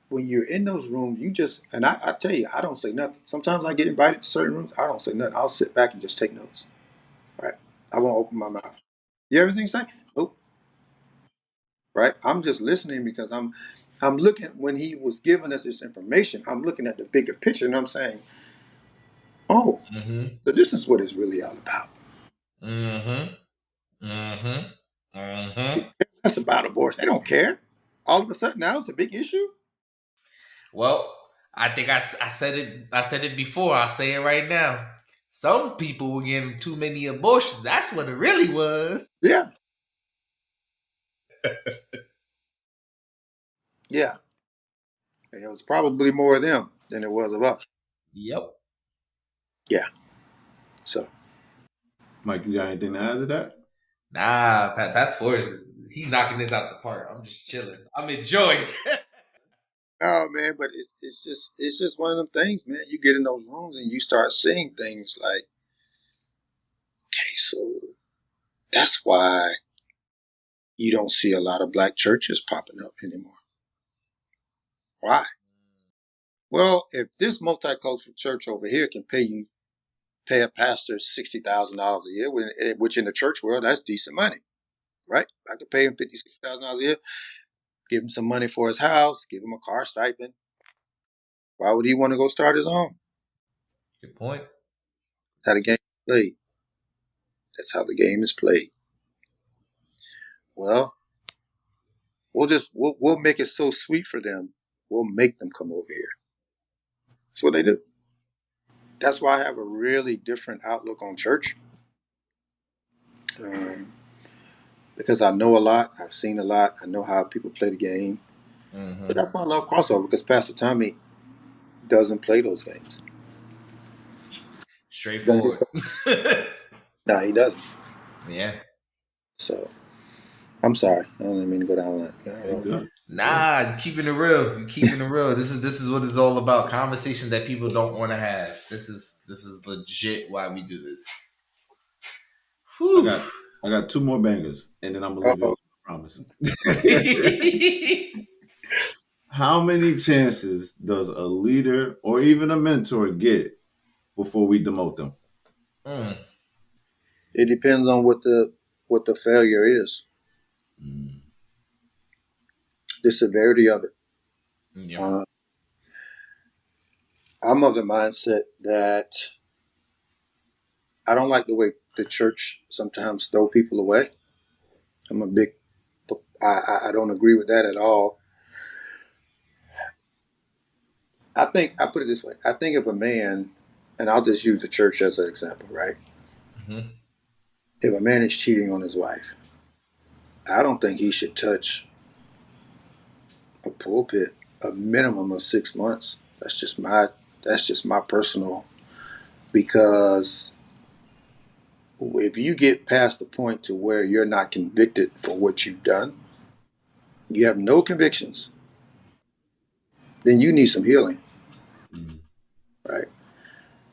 when you're in those rooms, you just, and I tell you, I don't say nothing. Sometimes I get invited to certain rooms, I don't say nothing. I'll sit back and just take notes. Right? I won't open my mouth. You have anything to say? Nope. Right? I'm just listening because I'm looking when he was giving us this information. I'm looking at the bigger picture, and I'm saying, "Oh, Mm-hmm. so this is what it's really all about." Mm-hmm. Mm-hmm. Mm-hmm. That's about abortion. They don't care. All of a sudden, now it's a big issue. Well, I think I said it. I said it before. I'll say it right now. Some people were getting too many abortions. That's what it really was. Yeah, yeah, and it was probably more of them than it was of us. Yep. Yeah. So Mike, you got anything to add to that? Nah, Pastor Forrest he's knocking this out the park. I'm just chilling. I'm enjoying it. no, man, but it's just one of them things, man. You get in those rooms and you start seeing things like, okay, so that's why you don't see a lot of black churches popping up anymore. Why? Well, if this multicultural church over here can pay a pastor $60,000 a year, which in the church world that's decent money, right? I could pay him $56,000 a year, give him some money for his house, give him a car stipend. Why would he want to go start his own? Good point. How the game is played. That's how the game is played. Well, we'll make it so sweet for them. We'll make them come over here. That's what they do. That's why I have a really different outlook on church. Um, because I know a lot, I've seen a lot, I know how people play the game. But Mm-hmm. that's why I love crossover because Pastor Tommy doesn't play those games. Straightforward. No, he doesn't. Yeah. So I'm sorry. I don't mean to go down that Hey, road. good. Nah, you keeping it real. You keeping it real. This is what it's all about. Conversation that people don't want to have. This is legit why we do this. I Whew. got I got two more bangers, and then I'm gonna leave you Uh-oh. alone. I promise. How many chances does a leader or even a mentor get before we demote them? Mm. It depends on what the failure is, Mm. the severity of it. Yep. Uh, I'm of the mindset that I don't like the way the church sometimes throw people away. I'm a big, I don't agree with that at all. I think I put it this way. I think if a man, and I'll just use the church as an example, right? Mm-hmm. If a man is cheating on his wife, I don't think he should touch a pulpit a minimum of 6 months. That's just my personal, because if you get past the point to where you're not convicted for what you've done, you have no convictions, then you need some healing, Mm. right?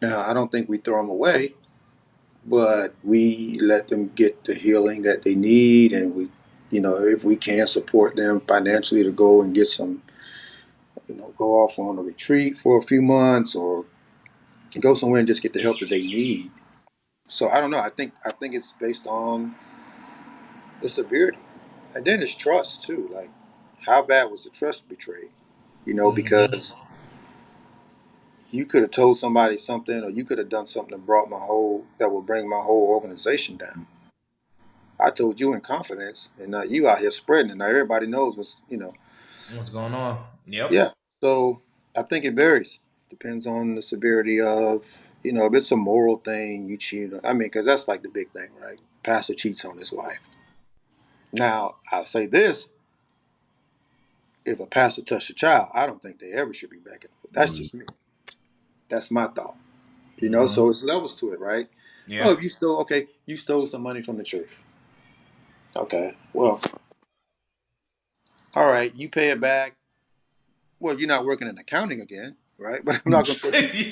Now, I don't think we throw them away, but we let them get the healing that they need, and if we can support them financially to go and get some, go off on a retreat for a few months or go somewhere and just get the help that they need. So I don't know. I think it's based on the severity, and then it's trust too. Like, how bad was the trust betrayed? Mm-hmm. Because you could have told somebody something, or you could have done something that will bring my whole organization down. I told you in confidence, and now you out here spreading it. Now everybody knows what's. What's going on? Yep. Yeah. So I think it varies. Depends on the severity of, if it's a moral thing, you cheat. I mean, because that's like the big thing, right? Pastor cheats on his wife. Now, I'll say this: if a pastor touched a child, I don't think they ever should be back in. That's Right. just me. That's my thought. Mm-hmm. So it's levels to it, right? Oh, Yeah. if you stole some money from the church. Okay, well, all right, you pay it back. Well, you're not working in accounting again, right? But I'm not going to put you.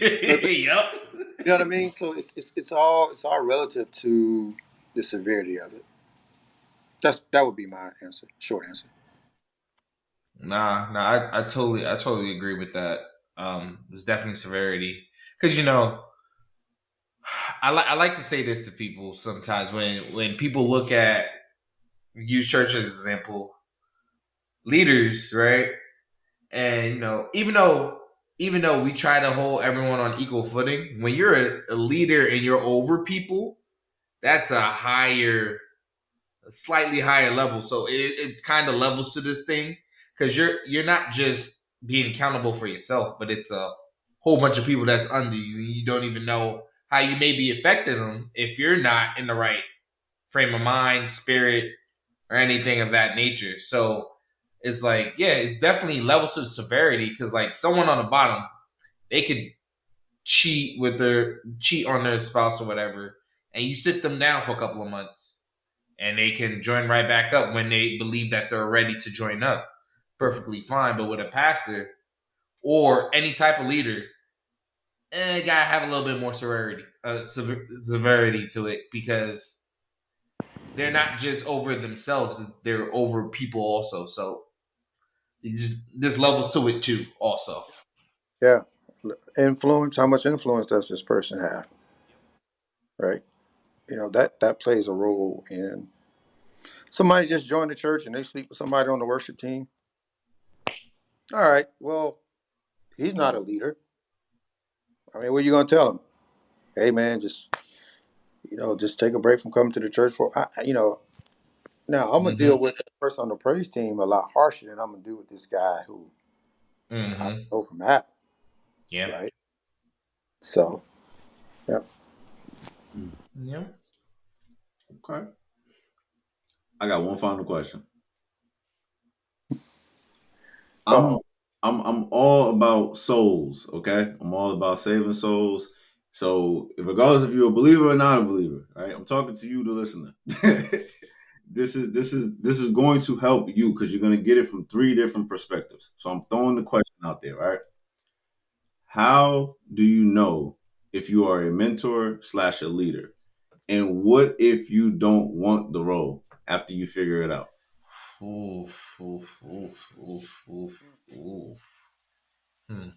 Yep. You know what I mean? So it's all relative to the severity of it. That would be my answer. Short answer. Nah, I totally agree with that. There's definitely severity because I like to say this to people sometimes when people look at use church as an example, leaders, right? And even though we try to hold everyone on equal footing, when you're a leader and you're over people, that's a slightly higher level. So it's kind of levels to this thing, because you're not just being accountable for yourself, but it's a whole bunch of people that's under you. You don't even know how you may be affecting them if you're not in the right frame of mind, spirit, or anything of that nature. So it's like, yeah, it's definitely levels to the severity, because like someone on the bottom, they could cheat on their spouse or whatever, and you sit them down for a couple of months, and they can join right back up when they believe that they're ready to join up. Perfectly fine. But with a pastor or any type of leader, gotta have a little bit more severity to it, because they're not just over themselves; they're over people also. So there's levels to it too. Also, Yeah. Influence. How much influence does this person have? Right. That plays a role in somebody just joined the church and they sleep with somebody on the worship team. All right. Well, he's not a leader. I mean, what are you gonna tell him? Hey, man, just take a break from coming to the church for. Now I'm gonna deal with the person on the praise team a lot harsher than I'm gonna deal with this guy who I know from Apple. yeah, Right. So, yeah. yeah. Okay. I got one final question. I'm Oh, I'm all about souls, okay? I'm all about saving souls. So regardless if you're a believer or not a believer, right? I'm talking to you, the listener. This is going to help you because you're gonna get it from three different perspectives. So I'm throwing the question out there, right? How do you know if you are a mentor slash a leader? And what if you don't want the role after you figure it out? Oof, oof, oof, oof, oof, oof. Hmm.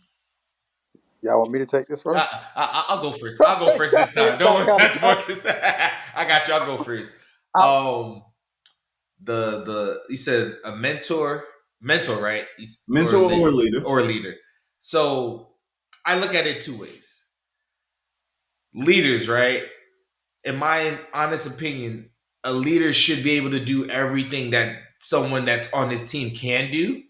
y'all want me to take this first? I'll go first. I'll go first this time. Don't worry, that's Marcus. I got you. I'll go first. I- Um, the you said a mentor, right? Mentor or leader? Or leader. So I look at it two ways. Leaders, right? In my honest opinion, a leader should be able to do everything that someone that's on his team can do.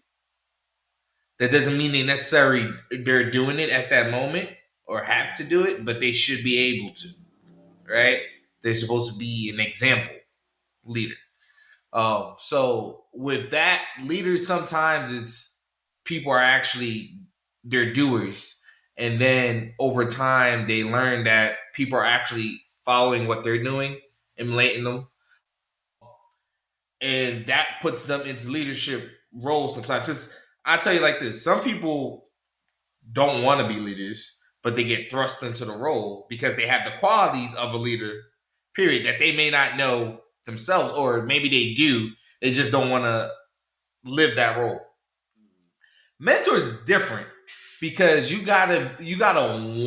That doesn't mean they're doing it at that moment or have to do it, but they should be able to, right? They're supposed to be an example leader. So with that, leaders sometimes it's people are actually they're doers, and then over time they learn that people are actually following what they're doing, emulating them, and that puts them into leadership roles sometimes. Because I tell you like this, some people don't want to be leaders, but they get thrust into the role because they have the qualities of a leader, period, that they may not know themselves, or maybe they do. They just don't want to live that role. Mentor is different because you gotta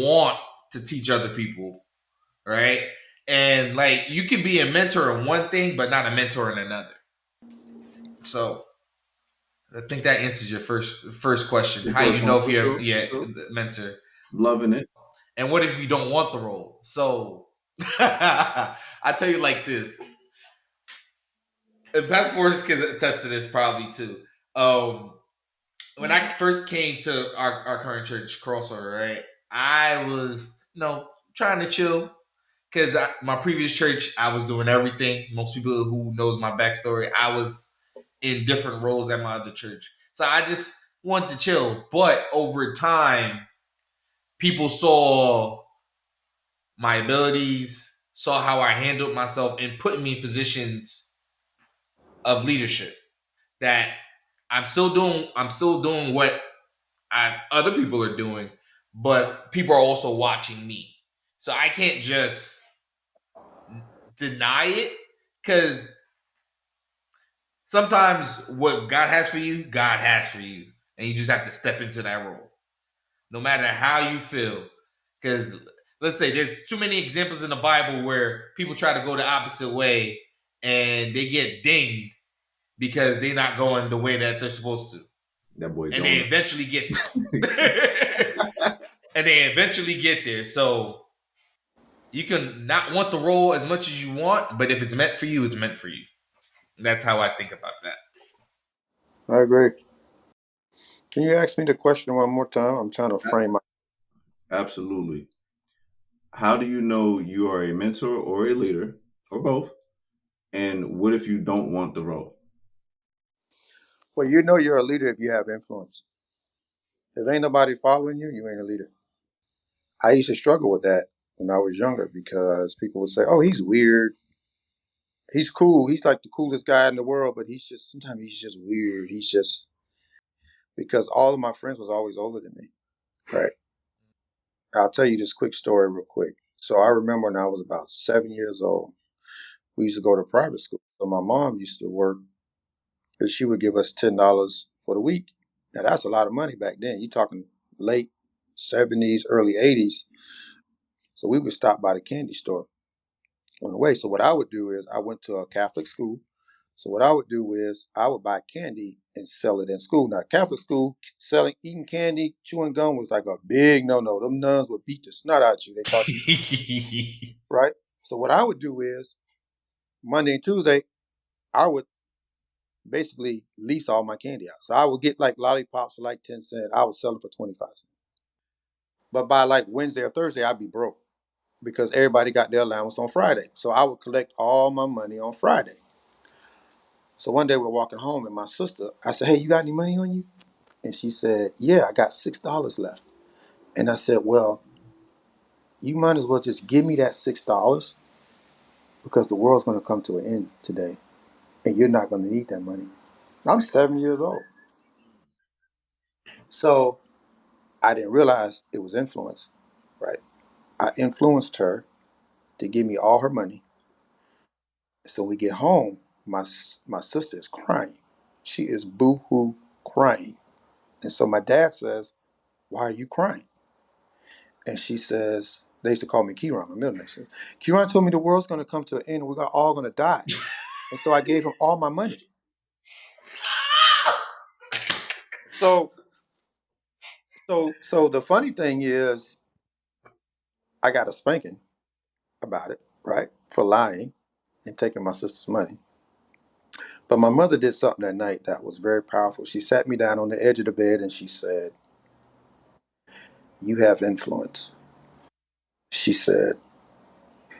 want to teach other people, right? And like you can be a mentor in one thing, but not a mentor in another. So I think that answers your first question. The How first you know one if for you're sure. yeah For sure. the mentor. Loving it. And what if you don't want the role? So I tell you like this. And Pastor Forrest can attest to this probably too. When I first came to our current church, Crossover, right? I was, trying to chill because my previous church, I was doing everything. Most people who knows my backstory, I was in different roles at my other church. So I just wanted to chill. But over time, people saw my abilities, saw how I handled myself, and put me in positions of leadership that I'm still doing what other people are doing, but people are also watching me. So I can't just deny it, because sometimes what God has for you, God has for you. And you just have to step into that role, no matter how you feel. Because let's say there's too many examples in the Bible where people try to go the opposite way and they get dinged because they're not going the way that they're supposed to. That boy and they Jonah. eventually get there. And they eventually get there. So you can not want the role as much as you want, but if it's meant for you, it's meant for you. That's how I think about that. I agree. Can you ask me the question one more time? I'm trying to frame my. Absolutely. How do you know you are a mentor or a leader, or both? And what if you don't want the role? Well, you know you're a leader if you have influence. If ain't nobody following you, you ain't a leader. I used to struggle with that when I was younger because people would say, "Oh, he's weird. He's cool. He's like the coolest guy in the world, but he's just sometimes he's just weird. He's just because all of my friends was always older than me, right?" I'll tell you this quick story real quick. So I remember when I was about 7 years old, we used to go to private school. So my mom used to work, and she would give us $10 for the week. Now that's a lot of money back then. You're talking late '70s, early '80s. So we would stop by the candy store on the way. So what I would do is I went to a Catholic school. So what I would do is I would buy candy and sell it in school. Now Catholic school selling, eating candy, chewing gum was like a big no-no. Them nuns would beat the snot out of you. They thought you right. So what I would do is Monday and Tuesday I would basically lease all my candy out. So I would get like lollipops for like 10 cents. I would sell them for 25 cents. But by like Wednesday or Thursday, I'd be broke because everybody got their allowance on Friday. So I would collect all my money on Friday. So one day we're walking home and my sister, I said, "Hey, you got any money on you?" And she said, "Yeah, I got $6 left." And I said, "Well, you might as well just give me that $6 because the world's going to come to an end today and you're not going to need that money." I'm 7 years old. So I didn't realize it was influence, right? I influenced her to give me all her money. So we get home, my sister is crying. She is boo-hoo crying. And so my dad says, "Why are you crying?" And she says, they used to call me Kieran, my middle name. She says, "Kieran told me the world's going to come to an end and we're all going to die." And so I gave him all my money. So, so the funny thing is, I got a spanking about it, right, for lying and taking my sister's money. But my mother did something that night that was very powerful. She sat me down on the edge of the bed and she said, "You have influence." She said,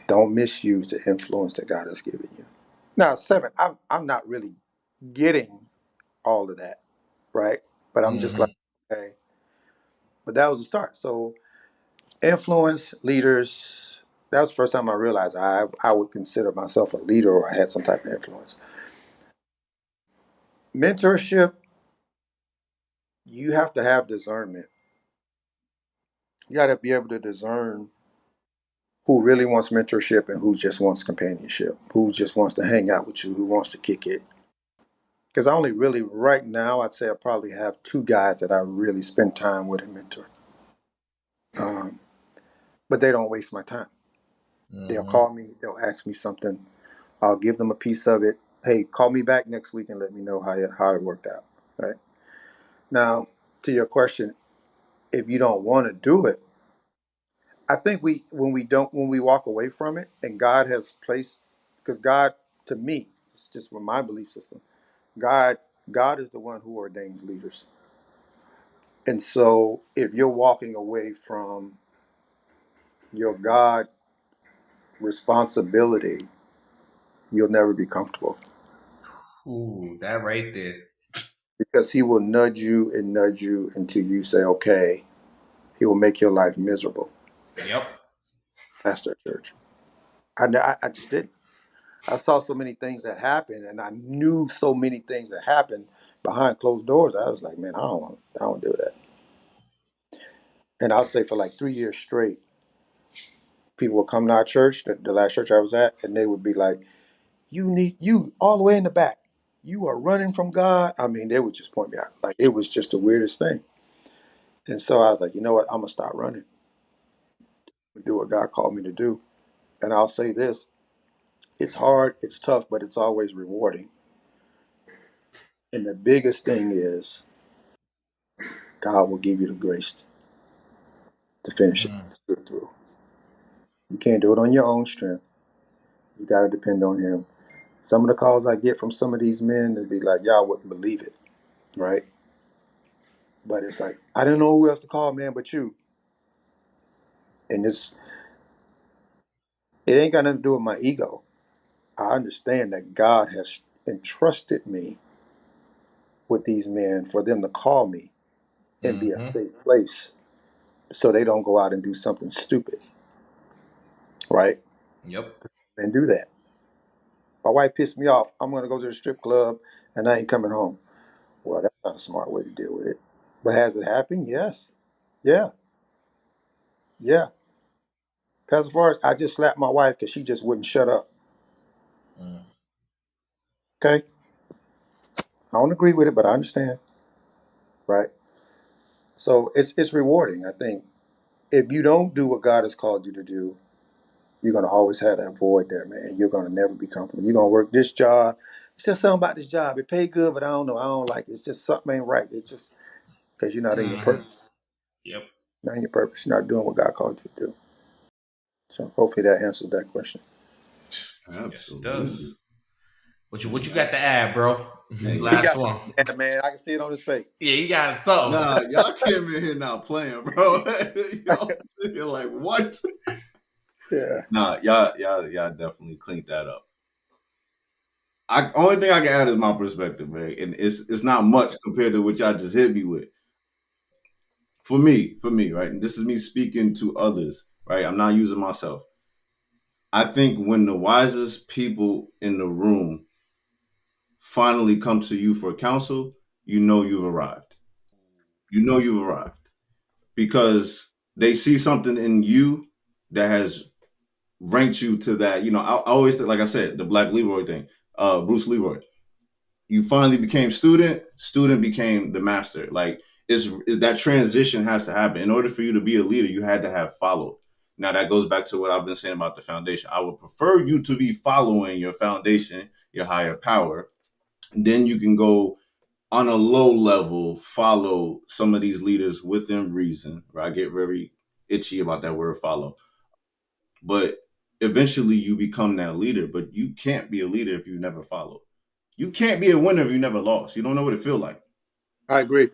"Don't misuse the influence that God has given you." Now, seven, I'm not really getting all of that, right? But I'm just like, Mhm. okay. But that was the start. So influence leaders. That was the first time I realized I would consider myself a leader or I had some type of influence. Mentorship, you have to have discernment. You got to be able to discern who really wants mentorship and who just wants companionship, who just wants to hang out with you, who wants to kick it. Because I only really, right now, I'd say I probably have two guys that I really spend time with and mentor. Um, but they don't waste my time. They'll Mhm. call me, they'll ask me something, I'll give them a piece of it. "Hey, call me back next week and let me know how it worked out." Right now, to your question, if you don't want to do it, I think when we walk away from it, and God has placed, because God, to me, it's just from my belief system, God God is the one who ordains leaders. And so if you're walking away from your God responsibility, you'll never be comfortable Ooh, that right there. because he will nudge you until you say, okay. He will make your life miserable. Yep. Pastor at church. I just didn't. I saw so many things that happened, and I knew so many things that happened behind closed doors. I was like, man, I don't do that. And I'll say for like 3 years straight, people would come to our church, the last church I was at, and they would be like, you all the way in the back. You are running from God. I mean, they would just point me out. Like it was just the weirdest thing. And so I was like, you know what? I'm gonna start running, do what God called me to do. And I'll say this: it's hard, it's tough, but it's always rewarding. And the biggest thing is God will give you the grace to finish it through. You can't do it on your own strength. You got to depend on Him. Some of the calls I get from some of these men, they'd be like, y'all wouldn't believe it, right? But it's like, I didn't know who else to call, man, but you. And it ain't got nothing to do with my ego. I understand that God has entrusted me with these men for them to call me and be a safe place so they don't go out and do something stupid, right? Yep. And do that. My wife pissed me off. I'm going to go to the strip club and I ain't coming home. Well, that's not a smart way to deal with it. But has it happened? Yes. Yeah. Yeah. Pastor Forrest, I just slapped my wife because she just wouldn't shut up. Okay? I don't agree with it, but I understand. Right? So it's rewarding, I think. If you don't do what God has called you to do, you're going to always have that void there, man. You're going to never be comfortable. You're going to work this job. It's just something about this job. It pay good, but I don't know. I don't like it. It's just something ain't right. It's just because you're not in your purpose. Yep. Not in your purpose. You're not doing what God called you to do. So hopefully that answered that question. Yes, it Absolutely. does. What you got to add, bro? Hey. Last one. Yeah, man. I can see it on his face. Yeah, you got something. Nah, y'all came in here not playing, bro. Y'all sitting here like, what? Yeah. Nah, y'all definitely cleaned that up. Only thing I can add is my perspective, man, and it's not much compared to what y'all just hit me with. For me, right, and this is me speaking to others, right? I'm not using myself. I think when the wisest people in the room finally come to you for counsel, you know you've arrived. You know you've arrived because they see something in you that has ranked you to that. You know, I always, like I said, the Black Leroy thing, Bruce Leroy. You finally became student became the master. Like is that transition has to happen. In order for you to be a leader, you had to have followed. Now that goes back to what I've been saying about the foundation. I would prefer you to be following your foundation, your higher power. Then you can go on a low level, follow some of these leaders within reason. Right? I get very itchy about that word follow. But eventually you become that leader, but you can't be a leader if you never follow. You can't be a winner if you never lost. You don't know what it feels like. I agree.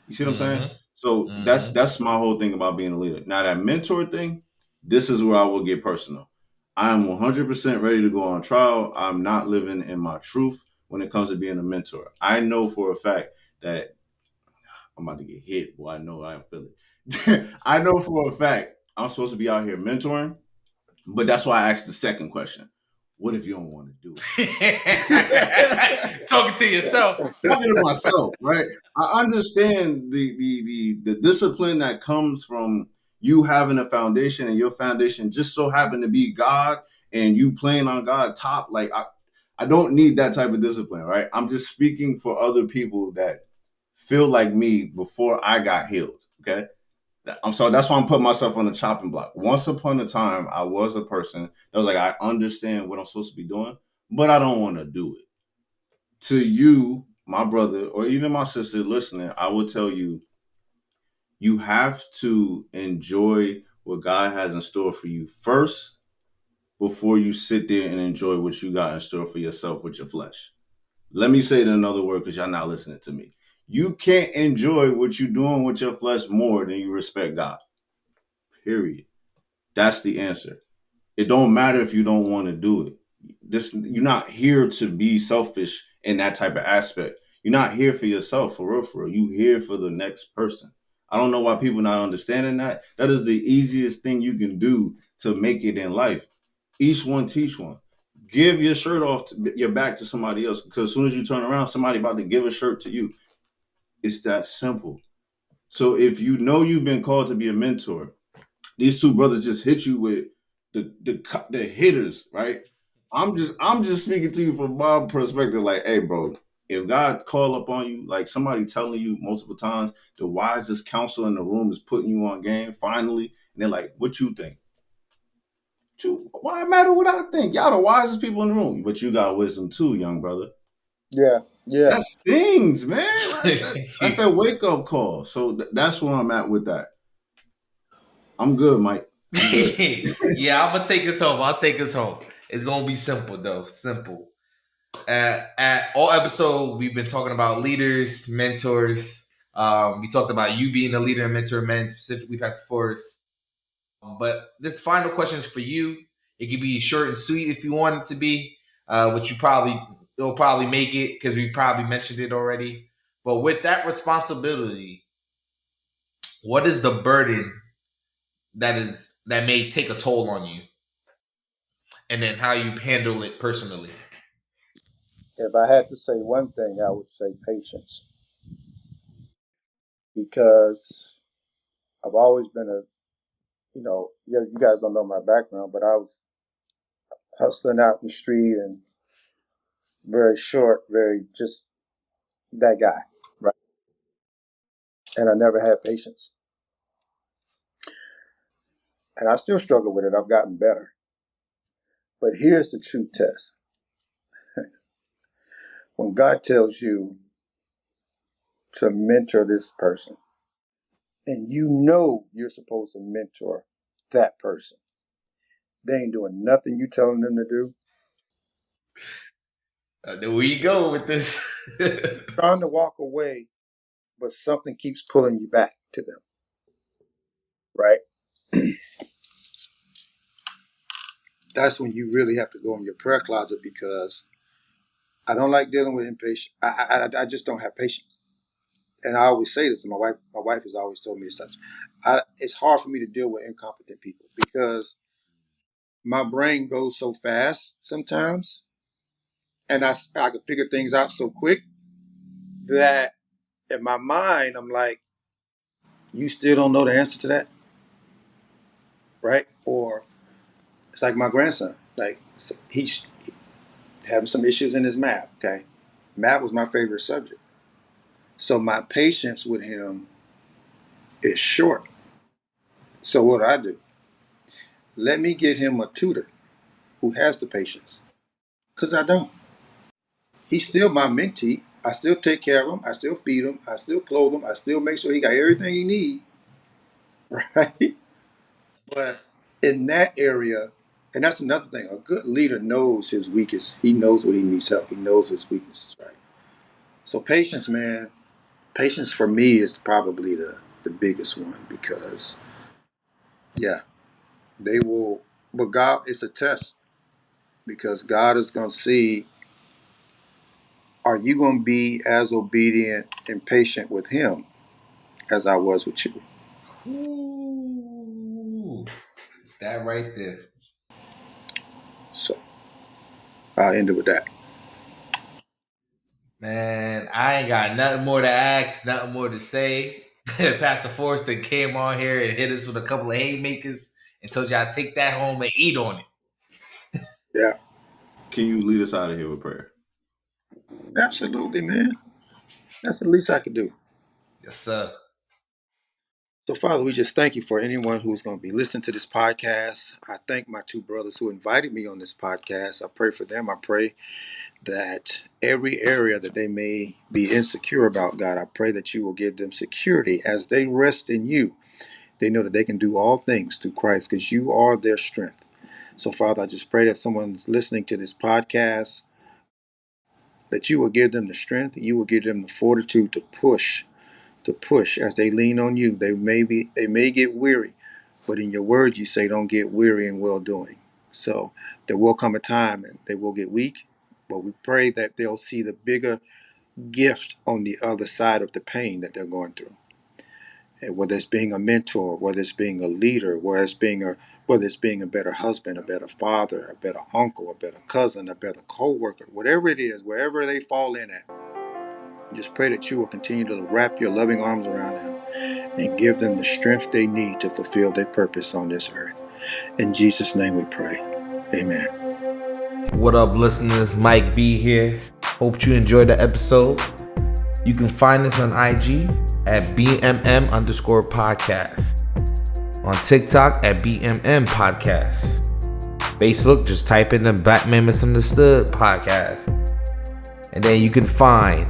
You see what I'm saying? So that's my whole thing about being a leader. Now that mentor thing, this is where I will get personal. I am 100% ready to go on trial. I'm not living in my truth when it comes to being a mentor. I know for a fact that I'm about to get hit. Well, I know I feel it. I know for a fact I'm supposed to be out here mentoring, but that's why I asked the second question. What if you don't want to do it? Talking to yourself. Talking to myself, right? I understand the discipline that comes from you having a foundation and your foundation just so happened to be God and you playing on God top. Like I don't need that type of discipline, right? I'm just speaking for other people that feel like me before I got healed. Okay. I'm sorry. That's why I'm putting myself on the chopping block. Once upon a time, I was a person that was like, I understand what I'm supposed to be doing, but I don't want to do it. To you, my brother, or even my sister listening, I will tell you, you have to enjoy what God has in store for you first before you sit there and enjoy what you got in store for yourself with your flesh. Let me say it in another word because y'all not listening to me. You can't enjoy what you're doing with your flesh more than you respect God. Period. That's the answer. It don't matter if you don't want to do it. You're not here to be selfish in that type of aspect. You're not here for yourself, for real, for real. You here for the next person. I don't know why people not understanding that. That is the easiest thing you can do to make it in life. Each one teach one. Give your shirt off your back to somebody else because as soon as you turn around, somebody about to give a shirt to you. It's that simple. So if you know you've been called to be a mentor, these two brothers just hit you with the hitters, right? I'm just speaking to you from my perspective, like, hey, bro, if God call up on you, like somebody telling you multiple times, the wisest counsel in the room is putting you on game, finally, and they're like, what you think? Why matter what I think? Y'all the wisest people in the room, but you got wisdom too, young brother. Yeah. Yeah. That stings, man. That's that wake up call. So that's where I'm at with that. I'm good, Mike. I'm good. Yeah, I'm gonna take us home. I'll take us home. It's gonna be simple though. Simple. At all episode, we've been talking about leaders, mentors. We talked about you being a leader and mentor of men, specifically Pastor Forrest. But this final question is for you. It could be short and sweet if you want it to be, which it'll probably make it because we probably mentioned it already. But with that responsibility, what is the burden that may take a toll on you, and then how you handle it personally? If I had to say one thing, I would say patience, because I've always been you guys don't know my background, but I was hustling out in the street and very short, very just that guy, right? And I never had patience. And I still struggle with it. I've gotten better. But here's the true test. When God tells you to mentor this person, and you know you're supposed to mentor that person, they ain't doing nothing you telling them to do. There we go with this. Trying to walk away, but something keeps pulling you back to them, right? That's when you really have to go in your prayer closet, because I don't like dealing with impatient. I just don't have patience. And I always say this, and my wife has always told me this. It's hard for me to deal with incompetent people, because my brain goes so fast sometimes, and I can figure things out so quick that in my mind I'm like, you still don't know the answer to that, right? Or it's like my grandson, like he's having some issues in his math. Okay, math was my favorite subject, so my patience with him is short. So what do? Let me get him a tutor who has the patience, because I don't. He's still my mentee. I still take care of him. I still feed him. I still clothe him. I still make sure he got everything he needs, right? But in that area, and that's another thing, a good leader knows his weakest. He knows where he needs help. He knows his weaknesses, right? So patience, man, patience for me is probably the biggest one, because, yeah, they will, but God, it's a test, because God is going to see, are you going to be as obedient and patient with him as I was with you? Ooh, that right there. So I'll end it with that. Man, I ain't got nothing more to ask, nothing more to say. Pastor Forrest that came on here and hit us with a couple of haymakers and told you I'd take that home and eat on it. Yeah, Can you lead us out of here with prayer? absolutely, man. That's the least I could do. Yes, sir. So, Father, we just thank you for anyone who's going to be listening to this podcast. I thank my two brothers who invited me on this podcast. I pray for them. I pray that every area that they may be insecure about, God, I pray that you will give them security as they rest in you. They know that they can do all things through Christ, because you are their strength. So, Father, I just pray that someone's listening to this podcast, that you will give them the strength, you will give them the fortitude to push as they lean on you. They may get weary, but in your word you say don't get weary in well doing. So there will come a time and they will get weak, but we pray that they'll see the bigger gift on the other side of the pain that they're going through. And whether it's being a mentor, whether it's being a leader, whether it's being a better husband, a better father, a better uncle, a better cousin, a better co-worker, whatever it is, wherever they fall in at, just pray that you will continue to wrap your loving arms around them and give them the strength they need to fulfill their purpose on this earth. In Jesus' name we pray. Amen. What up, listeners? Mike B here. Hope you enjoyed the episode. You can find us on IG at BMM_podcast. On TikTok at BMM Podcast. Facebook, just type in the Black Man Misunderstood Podcast. And then you can find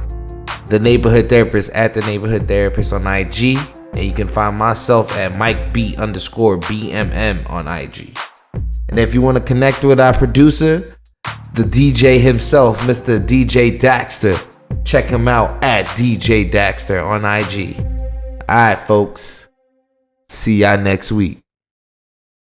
the Neighborhood Therapist at the Neighborhood Therapist on IG. And you can find myself at MikeB_BMM on IG. And if you want to connect with our producer, the DJ himself, Mr. DJ Daxter, check him out at DJ Daxter on IG. Alright, folks. See y'all next week.